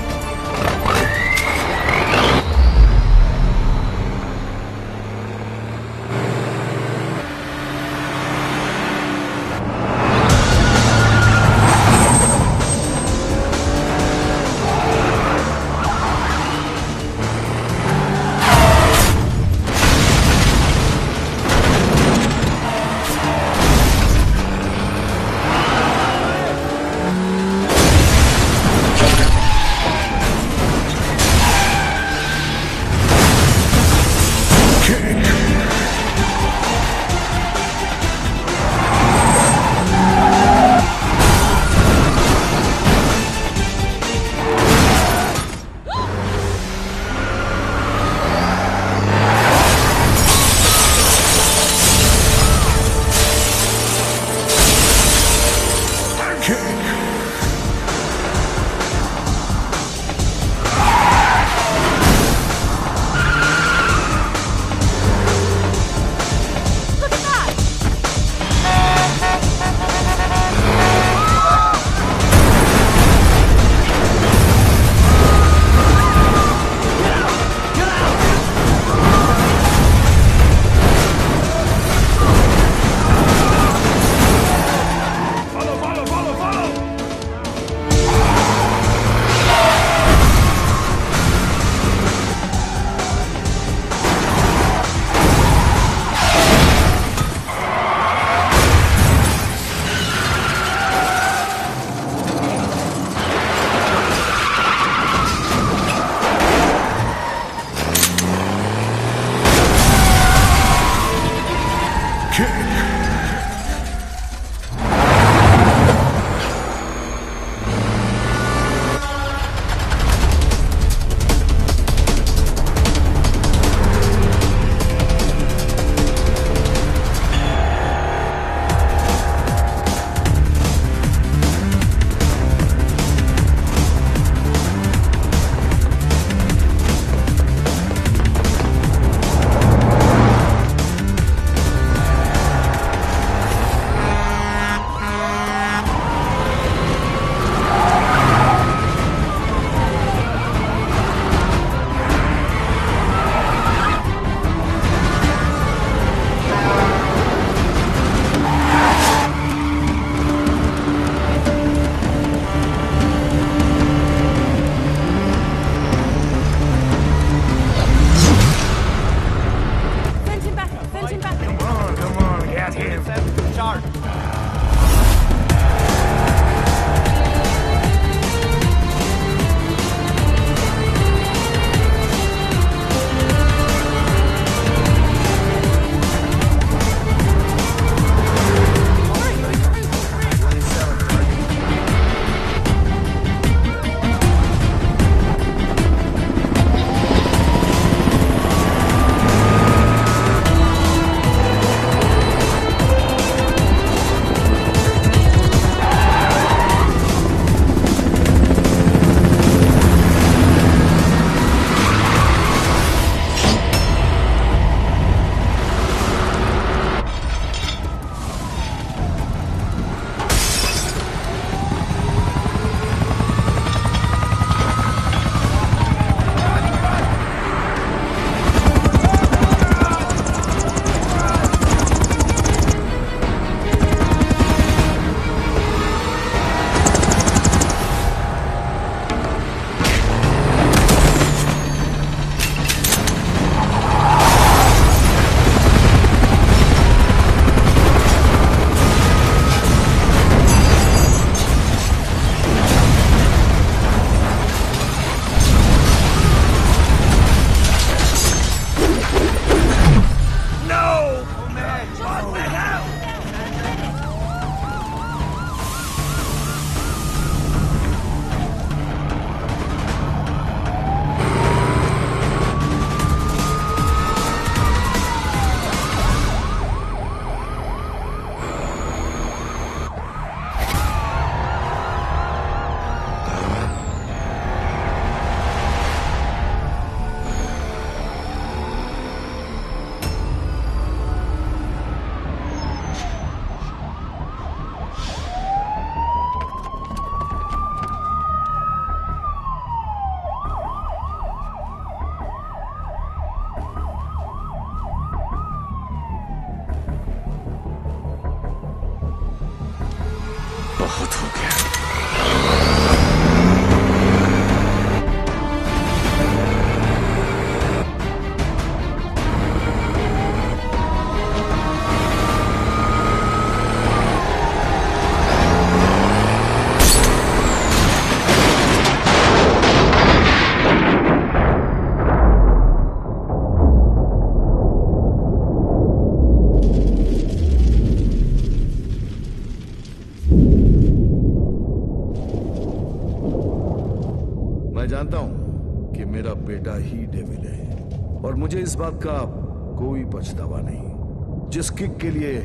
जानता हूं कि मेरा बेटा ही डेविल है और मुझे इस बात का कोई पछतावा नहीं। जिस किक के लिए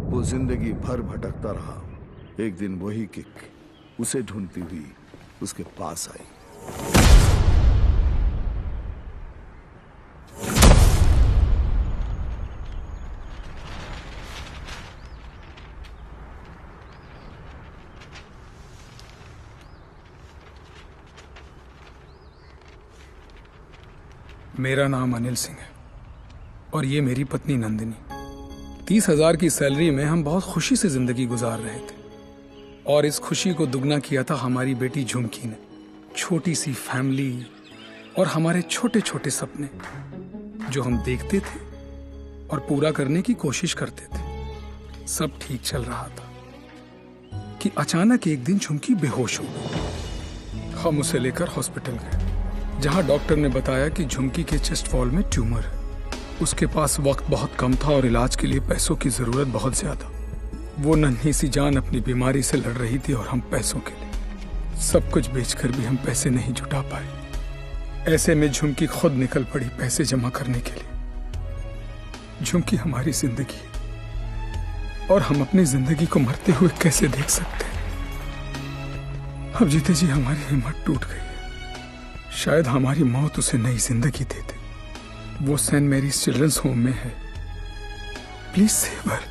वो जिंदगी भर भटकता रहा, एक दिन वही किक उसे ढूंढती हुई उसके पास आई। मेरा नाम अनिल सिंह है और ये मेरी पत्नी नंदिनी। 30,000 की सैलरी में हम बहुत खुशी से जिंदगी गुजार रहे थे और इस खुशी को दुगना किया था हमारी बेटी झुमकी ने। छोटी सी फैमिली और हमारे छोटे छोटे सपने जो हम देखते थे और पूरा करने की कोशिश करते थे, सब ठीक चल रहा था कि अचानक एक दिन झुमकी बेहोश हो गई। हम उसे लेकर हॉस्पिटल गए जहां डॉक्टर ने बताया कि झुमकी के चेस्ट वॉल में ट्यूमर है। उसके पास वक्त बहुत कम था और इलाज के लिए पैसों की जरूरत बहुत ज्यादा। वो नन्ही सी जान अपनी बीमारी से लड़ रही थी और हम पैसों के लिए सब कुछ बेचकर भी हम पैसे नहीं जुटा पाए। ऐसे में झुमकी खुद निकल पड़ी पैसे जमा करने के लिए। झुमकी हमारी जिंदगी है और हम अपनी जिंदगी को मरते हुए कैसे देख सकते हैं। अब जीते जी हमारी हिम्मत टूट गई है। शायद हमारी मौत उसे नई जिंदगी दे दे। वो सेंट मैरीज चिल्ड्रंस होम में है। Please save her.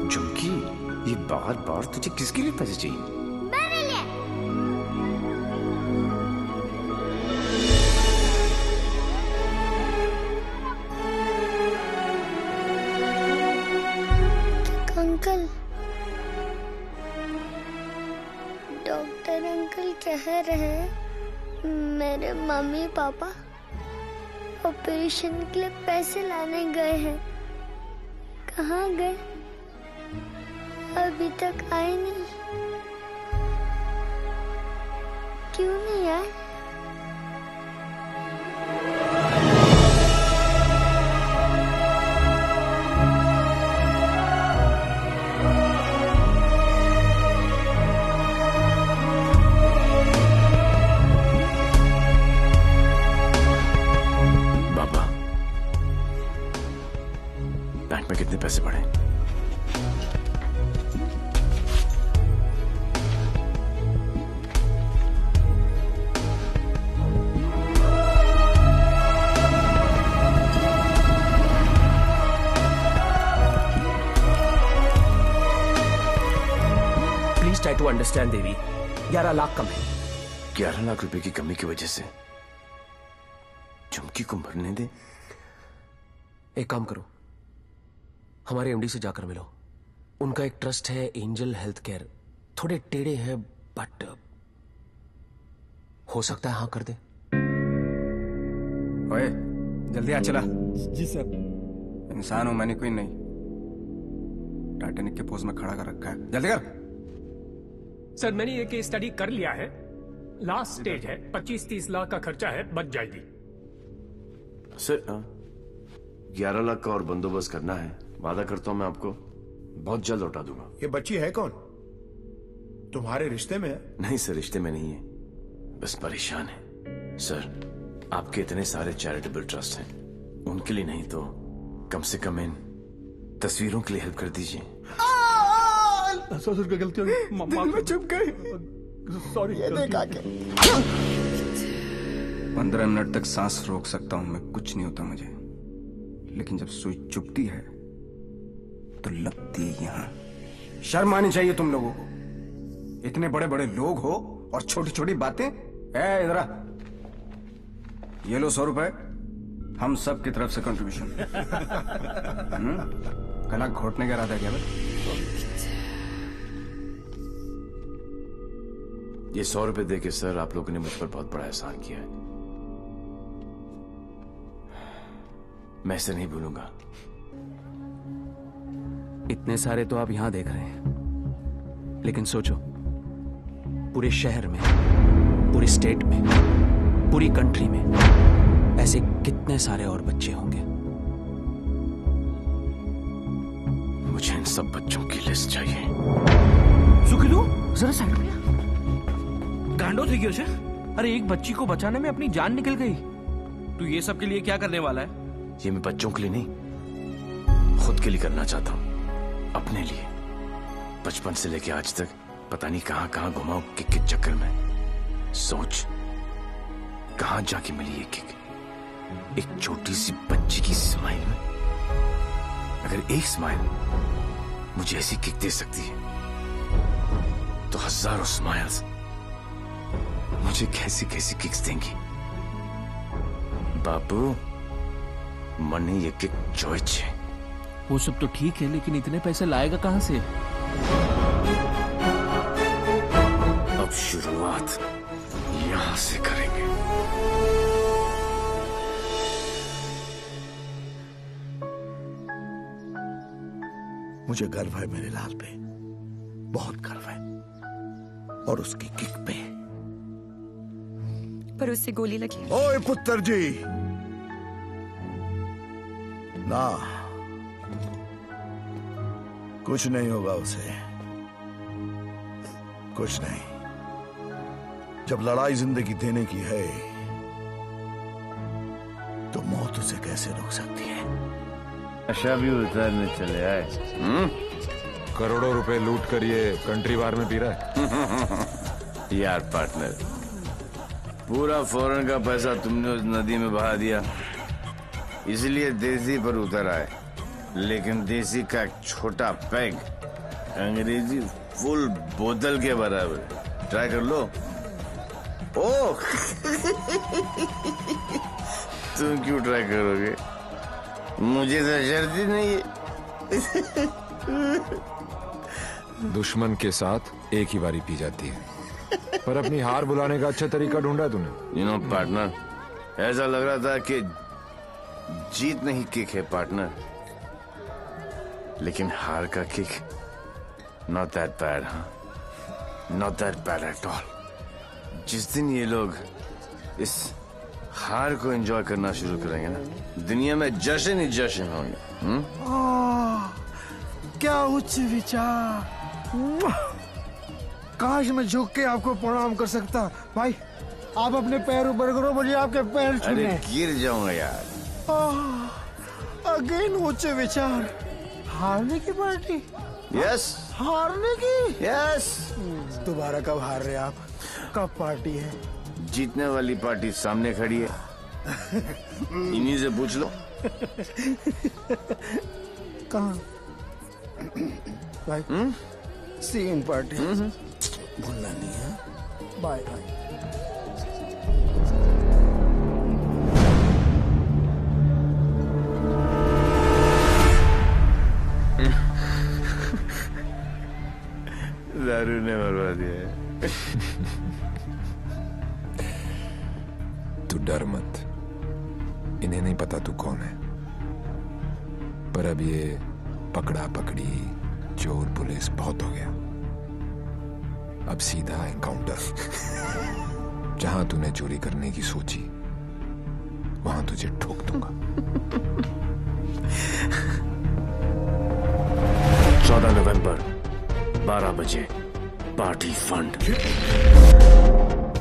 झुमकी, ये बार बार तुझे किसके लिए पैसे चाहिए? अंकल, डॉक्टर अंकल कह रहे हैं मेरे मम्मी पापा ऑपरेशन के लिए पैसे लाने गए हैं। कहाँ गए? अभी तक आए नहीं। क्यों नहीं आए? बाबा, बैंक में कितने पैसे पड़े? ट्राई टू अंडरस्टैंड देवी। 11 लाख कम है। 11 लाख रुपए की कमी की वजह से झुमकी को मरने दे? एक काम करो, हमारे एमडी से जाकर मिलो। उनका एक ट्रस्ट है एंजल हेल्थ केयर। थोड़े टेढ़े हैं बट हो सकता है हाँ कर दे। ओए, जल्दी आ चला। जी सर। इंसान हूं मैंने, कोई नहीं। टाइटैनिक के पोज में खड़ा कर रखा है, जल्दी कर। सर मैंने ये केस स्टडी कर लिया है। लास्ट स्टेज है, 25-30 लाख का खर्चा है, बच जाएगी। सर 11 लाख का और बंदोबस्त करना है। वादा करता हूं मैं आपको बहुत जल्द लौटा दूंगा। ये बच्ची है कौन? तुम्हारे रिश्ते में है? नहीं सर, रिश्ते में नहीं है, बस परेशान है। सर आपके इतने सारे चैरिटेबल ट्रस्ट हैं, उनके लिए नहीं तो कम से कम इन तस्वीरों के लिए हेल्प कर दीजिए। ससुर की गलती होगी, दिल में चुप गई। सॉरी। ये देखा के 15 मिनट तक सांस रोक सकता हूं मैं, कुछ नहीं होता मुझे। लेकिन जब सुई चुपती है तो लगती है यहां। शर्म आनी चाहिए तुम लोगों को। इतने बड़े बड़े लोग हो और छोटी छोटी बातें। इधर आ, ये लो 100 रुपए, हम सब की तरफ से कंट्रीब्यूशन। गला घोटने का इरादा क्या भाई? ये 100 रुपए देके सर आप लोगों ने मुझ पर बहुत बड़ा एहसान किया है। मैं इसे नहीं भूलूंगा। इतने सारे तो आप यहां देख रहे हैं, लेकिन सोचो, पूरे शहर में, पूरे स्टेट में, पूरी कंट्री में ऐसे कितने सारे और बच्चे होंगे। मुझे इन सब बच्चों की लिस्ट चाहिए। सुखिलू, जरा साइड में गांडो थी क्यों से? अरे एक बच्ची को बचाने में अपनी जान निकल गई। तू ये सब के लिए क्या करने वाला है? ये मैं बच्चों के लिए नहीं, खुद के लिए करना चाहता हूँ, अपने लिए। बचपन से लेके आज तक पता नहीं कहां कहां घुमाऊं किक के चक्कर में। सोच, कहां जाके मिली ये किक? एक छोटी सी बच्ची की स्माइल में। अगर एक स्माइल मुझे ऐसी किक दे सकती है, तो हजारों स्माइल्स मुझे कैसी कैसी किक्स देंगी। बाबू, मनी ये किक चॉइस है। वो सब तो ठीक है, लेकिन इतने पैसे लाएगा कहां से? अब शुरुआत यहां से करेंगे। मुझे गर्व है मेरे लाल पे, बहुत गर्व है, और उसकी किक पे। पर उससे गोली लगी। ओए पुत्र जी, ना, कुछ नहीं होगा उसे, कुछ नहीं। जब लड़ाई जिंदगी देने की है, तो मौत उसे कैसे रोक सकती है? नशा भी उतारने चले आए। करोड़ों रुपए लूट कर ये कंट्री बार में पी रहा है। यार पार्टनर, पूरा फॉरेन का पैसा तुमने उस नदी में बहा दिया, इसलिए देसी पर उतर आए। लेकिन देसी का एक छोटा पैग अंग्रेजी फुल बोतल के बराबर। ट्राई कर लो। ओह तुम क्यों ट्राई करोगे? मुझे तो शर्त ही नहीं है। दुश्मन के साथ एक ही बारी पी जाती है, पर अपनी हार बुलाने का अच्छा तरीका ढूंढा तूने। यू नो पार्टनर, ऐसा लग रहा था कि जीत नहीं किक है पार्टनर, लेकिन हार का किक नॉट दैट बैड। हाँ, not that bad at all. जिस दिन ये लोग इस हार को एंजॉय करना शुरू करेंगे ना, दुनिया में जश्न ही जश्न होंगे। क्या उच्च विचार! काश मैं झुक के आपको प्रणाम कर सकता। भाई, आप अपने पैर ऊपर करो, मुझे आपके पैर छूने। अरे गिर जाऊंगा यार। अगेन उच्च विचार। हारने की पार्टी? यस। हारने की? यस। दोबारा कब हार रहे आप? कब पार्टी है? जीतने वाली पार्टी सामने खड़ी है, इन्हीं से पूछ लो। कहाँ? भाई, सी इन पार्टी। भूलना नहीं है। Bye bye. दारू ने मरवा दिया है। तू डर मत, इन्हें नहीं पता तू कौन है, पर अब ये पकड़ा पकड़ी चोर पुलिस बहुत हो गया। अब सीधा एनकाउंटर। जहां तूने चोरी करने की सोची, वहां तुझे ठोक दूंगा। 14 नवंबर 12 बजे पार्टी फंड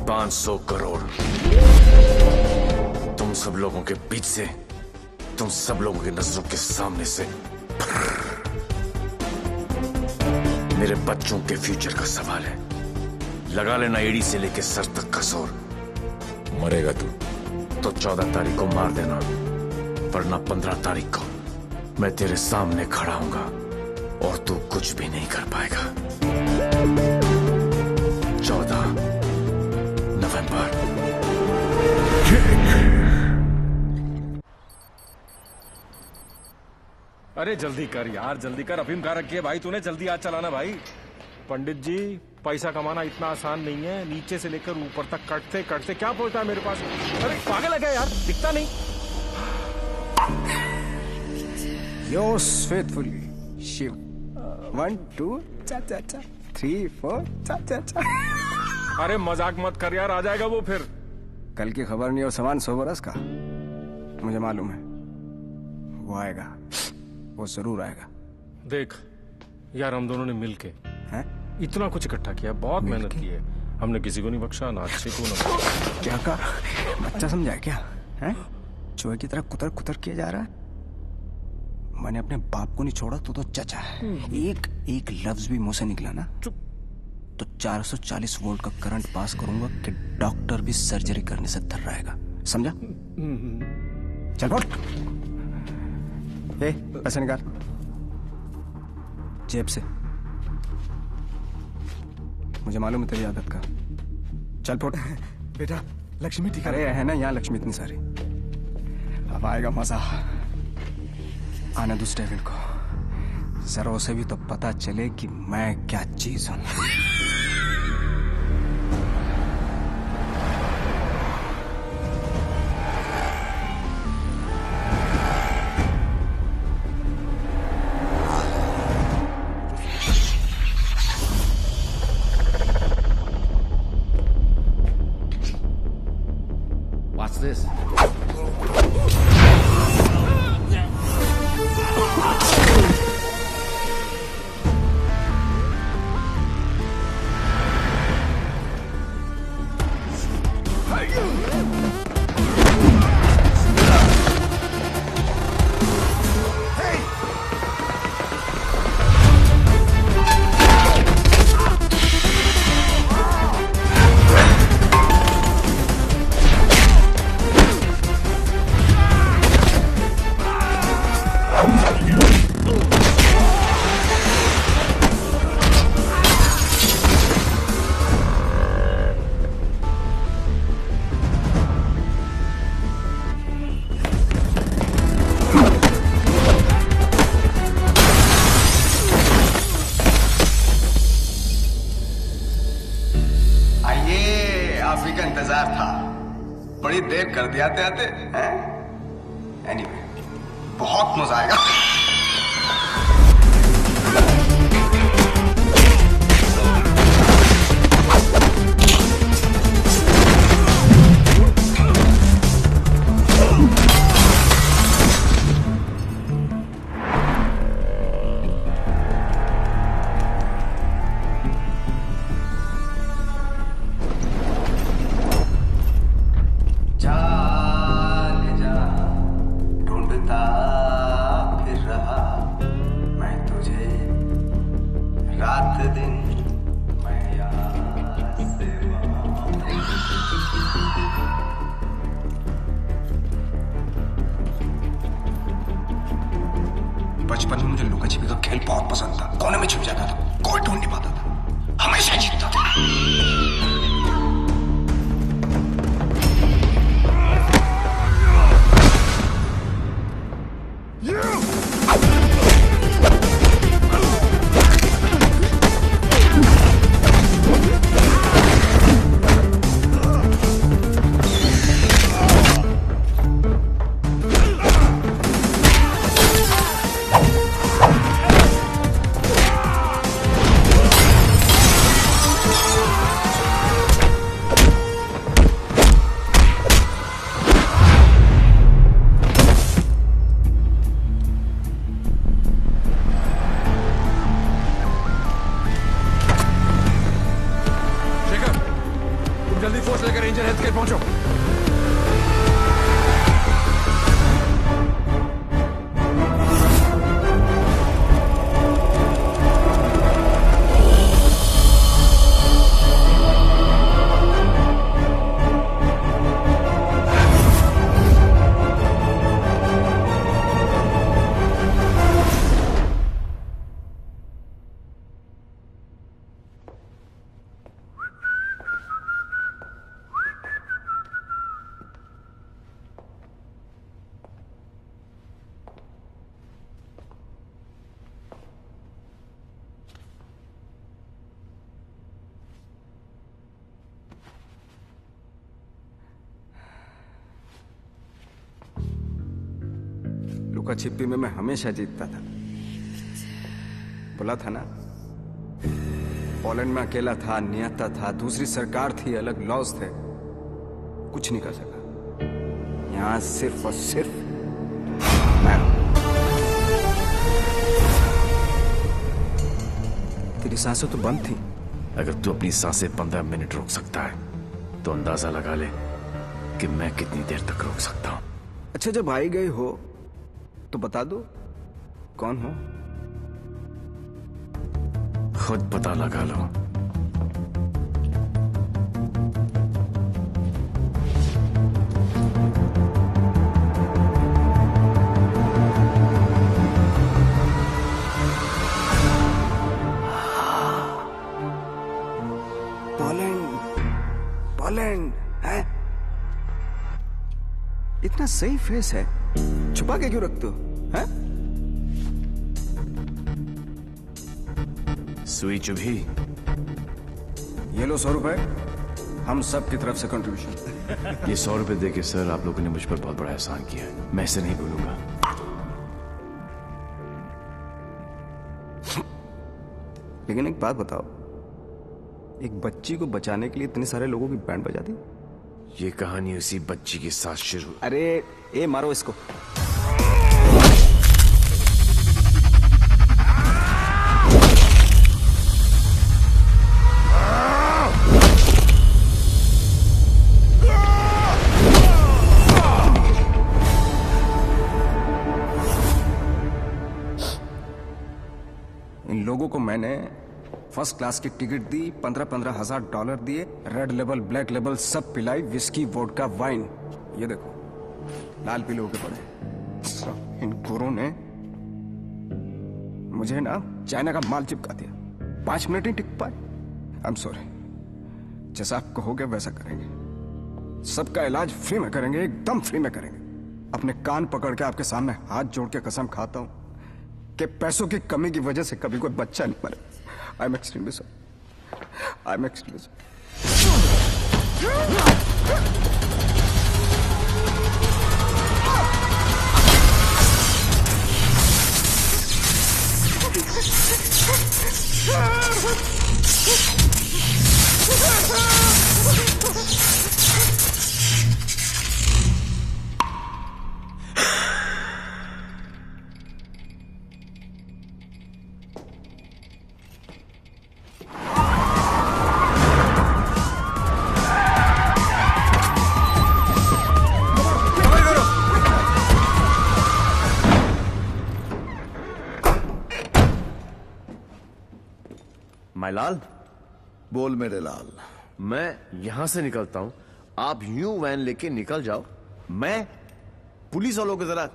500 करोड़। तुम सब लोगों के बीच से, तुम सब लोगों की नजरों के सामने से मेरे बच्चों के फ्यूचर का सवाल है। लगा लेना एड़ी से लेके सर तक का जोर। मरेगा तू तो 14 तारीख को मार देना, वरना 15 तारीख को मैं तेरे सामने खड़ा हूंगा और तू कुछ भी नहीं कर पाएगा। 14 नवंबर। अरे जल्दी कर यार, जल्दी कर। अफीम कहाँ रखी है भाई तूने? जल्दी आज चलाना भाई। पंडित जी, पैसा कमाना इतना आसान नहीं है। नीचे से लेकर ऊपर तक कटते कटते क्या पहुंचता है मेरे पास? अरे पागल है क्या यार? दिखता नहीं। Yours faithfully, Shiv. 1, 2, cha cha cha. 3 4 चा। अरे मजाक मत कर यार, आ जाएगा वो फिर। कल की खबर नहीं और सामान 100 बरस का, मुझे मालूम है वो आएगा, वो जरूर आएगा। देख यार, हम दोनों ने मिलके इतना कुछ इकट्ठा किया, बहुत मेहनत की है हमने, किसी को नहीं बख्शा, ना अच्छे को ना। क्या कहा? बच्चा समझा है क्या? हैं? चूहे की तरह कुतर कुतर किया जा रहा है। मैंने अपने बाप को नहीं छोड़ा, तो चचा है। एक लफ्ज भी मुंह से निकला ना तो 440 वोल्ट का करंट पास करूंगा कि डॉक्टर भी सर्जरी करने से डर रहेगा, समझा? चल बोल। पैसे निकाल जेब से, मुझे मालूम है तेरी आदत का। चल फोट। बेटा लक्ष्मी ठीक अरे है ना यहाँ लक्ष्मी इतनी सारी, अब आएगा मजा। आने दो डेविल को, जरा उसे भी तो पता चले कि मैं क्या चीज हूं। What's this? बड़ी देर कर दिया आते हैं। एनीवे, बहुत मजा आएगा। बचपन में मुझे लुका छिपी का खेल बहुत पसंद था। कोने में छुप जाता था, कोई ढूंढ नहीं पाता था, हमेशा जीतता था। जल्दी फोर्स लेकर रेंजर हेल्थ केयर पहुंचो। लुका छिपी में मैं हमेशा जीतता था, बोला था ना। पोलैंड में अकेला था, नियता था, दूसरी सरकार थी, अलग लॉज थे, कुछ नहीं कर सका। यहाँ सिर्फ और सिर्फ मैं। तेरी सांसें तो बंद थी। अगर तू अपनी सांसें 15 मिनट रोक सकता है तो अंदाजा लगा ले कि मैं कितनी देर तक रोक सकता हूं। अच्छा, जब आई गई हो तो बता दो कौन हो। खुद पता लगा लो। पोलैंड है? इतना सही फेस है, छुपा के क्यों रखते हो? हैं? सुई चुभी। ये लो 100 रुपए, हम सब की तरफ से कंट्रीब्यूशन। ये 100 रुपए देके सर आप लोगों ने मुझ पर बहुत बड़ा एहसान किया है, मैं इसे नहीं भूलूंगा। लेकिन एक बात बताओ, एक बच्ची को बचाने के लिए इतने सारे लोगों की बैंड बजा दी? ये कहानी उसी बच्ची के साथ शुरू। अरे ए मारो इसको। इन लोगों को मैंने फर्स्ट क्लास की टिकट दी, 15-15 हजार डॉलर दिए, रेड लेबल ब्लैक लेबल सब पिलाई, विस्की वोडका वाइन। ये देखो लाल पीले होके पड़े। इन गोरों ने मुझे ना चाइना का माल चिपका दिया। 5 मिनट ही टिक पाए। आई एम सॉरी, जैसा आप कहोगे वैसा करेंगे। सबका इलाज फ्री में करेंगे, एकदम फ्री में करेंगे। अपने कान पकड़ के आपके सामने हाथ जोड़ के कसम खाता हूं कि पैसों की कमी की वजह से कभी कोई बच्चा नहीं मरे। I'm extremely sorry. I'm extremely sorry. लाल, बोल मेरे लाल। मैं यहां से निकलता हूं, आप यूं वैन लेके निकल जाओ, मैं पुलिस वालों को जरा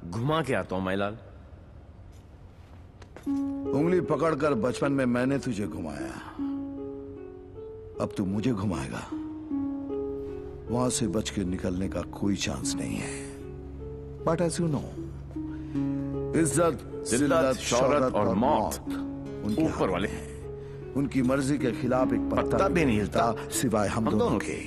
घुमा के आता हूं। माईलाल, उंगली पकड़कर बचपन में मैंने तुझे घुमाया, अब तू मुझे घुमाएगा। वहां से बच के निकलने का कोई चांस नहीं है। बट एज यू नो, इज्जत, जिल्लत, शौहरत और मौत उनके ऊपर वाले, उनकी मर्जी के खिलाफ एक पत्ता भी नहीं हिलता सिवाय हम दोनों के।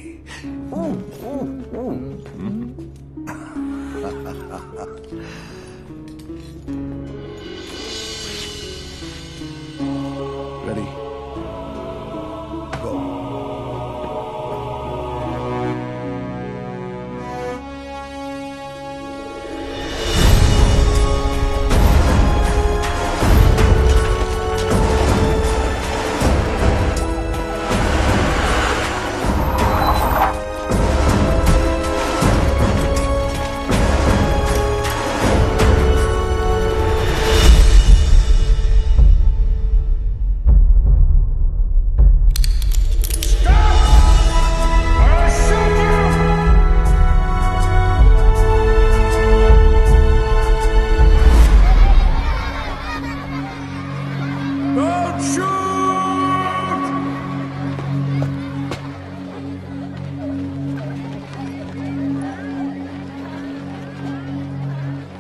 रेडी, गो।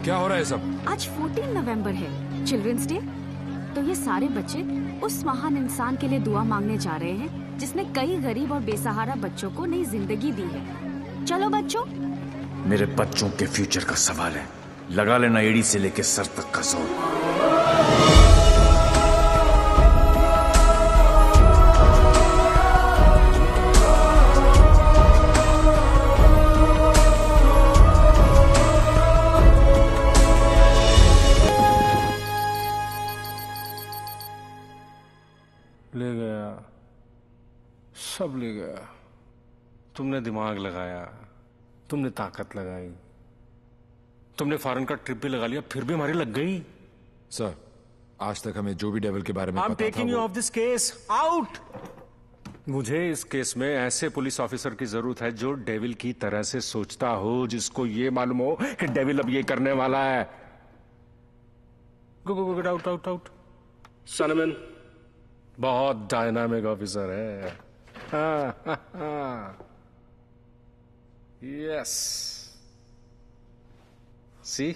क्या हो रहा है सब? आज 14 नवंबर है, चिल्ड्रंस डे। तो ये सारे बच्चे उस महान इंसान के लिए दुआ मांगने जा रहे हैं जिसने कई गरीब और बेसहारा बच्चों को नई जिंदगी दी है। चलो बच्चों। मेरे बच्चों के फ्यूचर का सवाल है, लगा लेना एड़ी से लेके सर तक का जोर। गया, सब ले गया। तुमने दिमाग लगाया, तुमने ताकत लगाई, तुमने फॉरेन का ट्रिप भी लगा लिया, फिर भी हमारी लग गई। सर, आज तक हमें जो भी डेविल के बारे में आई एम पता था taking you of this case out. मुझे इस केस में ऐसे पुलिस ऑफिसर की जरूरत है जो डेविल की तरह से सोचता हो, जिसको ये मालूम हो कि डेविल अब ये करने वाला है। Go go go out out out. सनमैन बहुत डायनामिक ऑफिसर है। Yes, see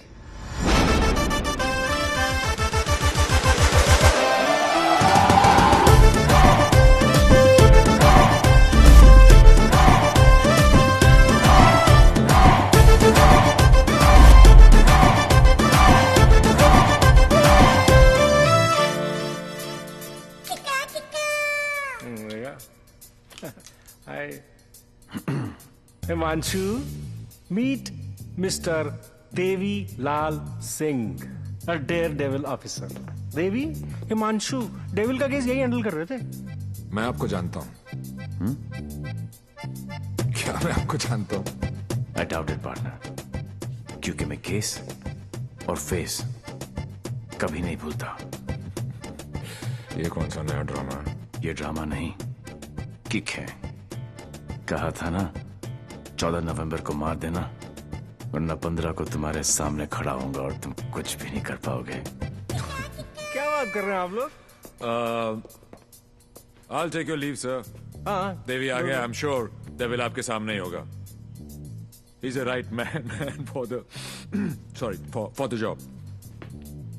Himanshu, meet mister Devi Lal Singh, a daredevil officer. Devi, Himanshu devil का केस यही हैंडल कर रहे थे। मैं आपको जानता हूं। क्या मैं आपको जानता हूं? आई डाउट इट पार्टनर, क्योंकि मैं केस और फेस कभी नहीं भूलता। ये कौन सा नया ड्रामा है? ये ड्रामा नहीं, किक है। कहा था ना 14 नवंबर को मार देना, वरना 15 को तुम्हारे सामने खड़ा होऊंगा और तुम कुछ भी नहीं कर पाओगे। क्या बात कर रहे हैं आप लोग? I'll take your leave, sir. देवी आ गया। I'm sure डेविल आपके सामने ही होगा। He's a right man for the for the job.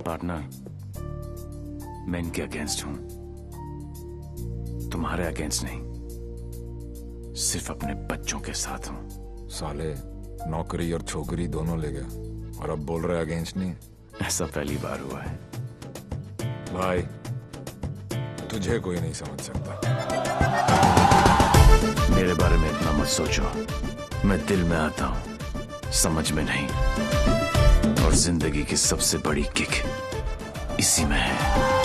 Partner, मैं इनके अगेंस्ट हूं, तुम्हारे अगेंस्ट नहीं, सिर्फ अपने बच्चों के साथ हूं। साले नौकरी और छोकरी दोनों ले गया और अब बोल रहे अगेंस्ट नहीं। ऐसा पहली बार हुआ है। भाई, तुझे कोई नहीं समझ सकता। मेरे बारे में इतना मत सोचो, मैं दिल में आता हूं, समझ में नहीं। और जिंदगी की सबसे बड़ी किक इसी में है।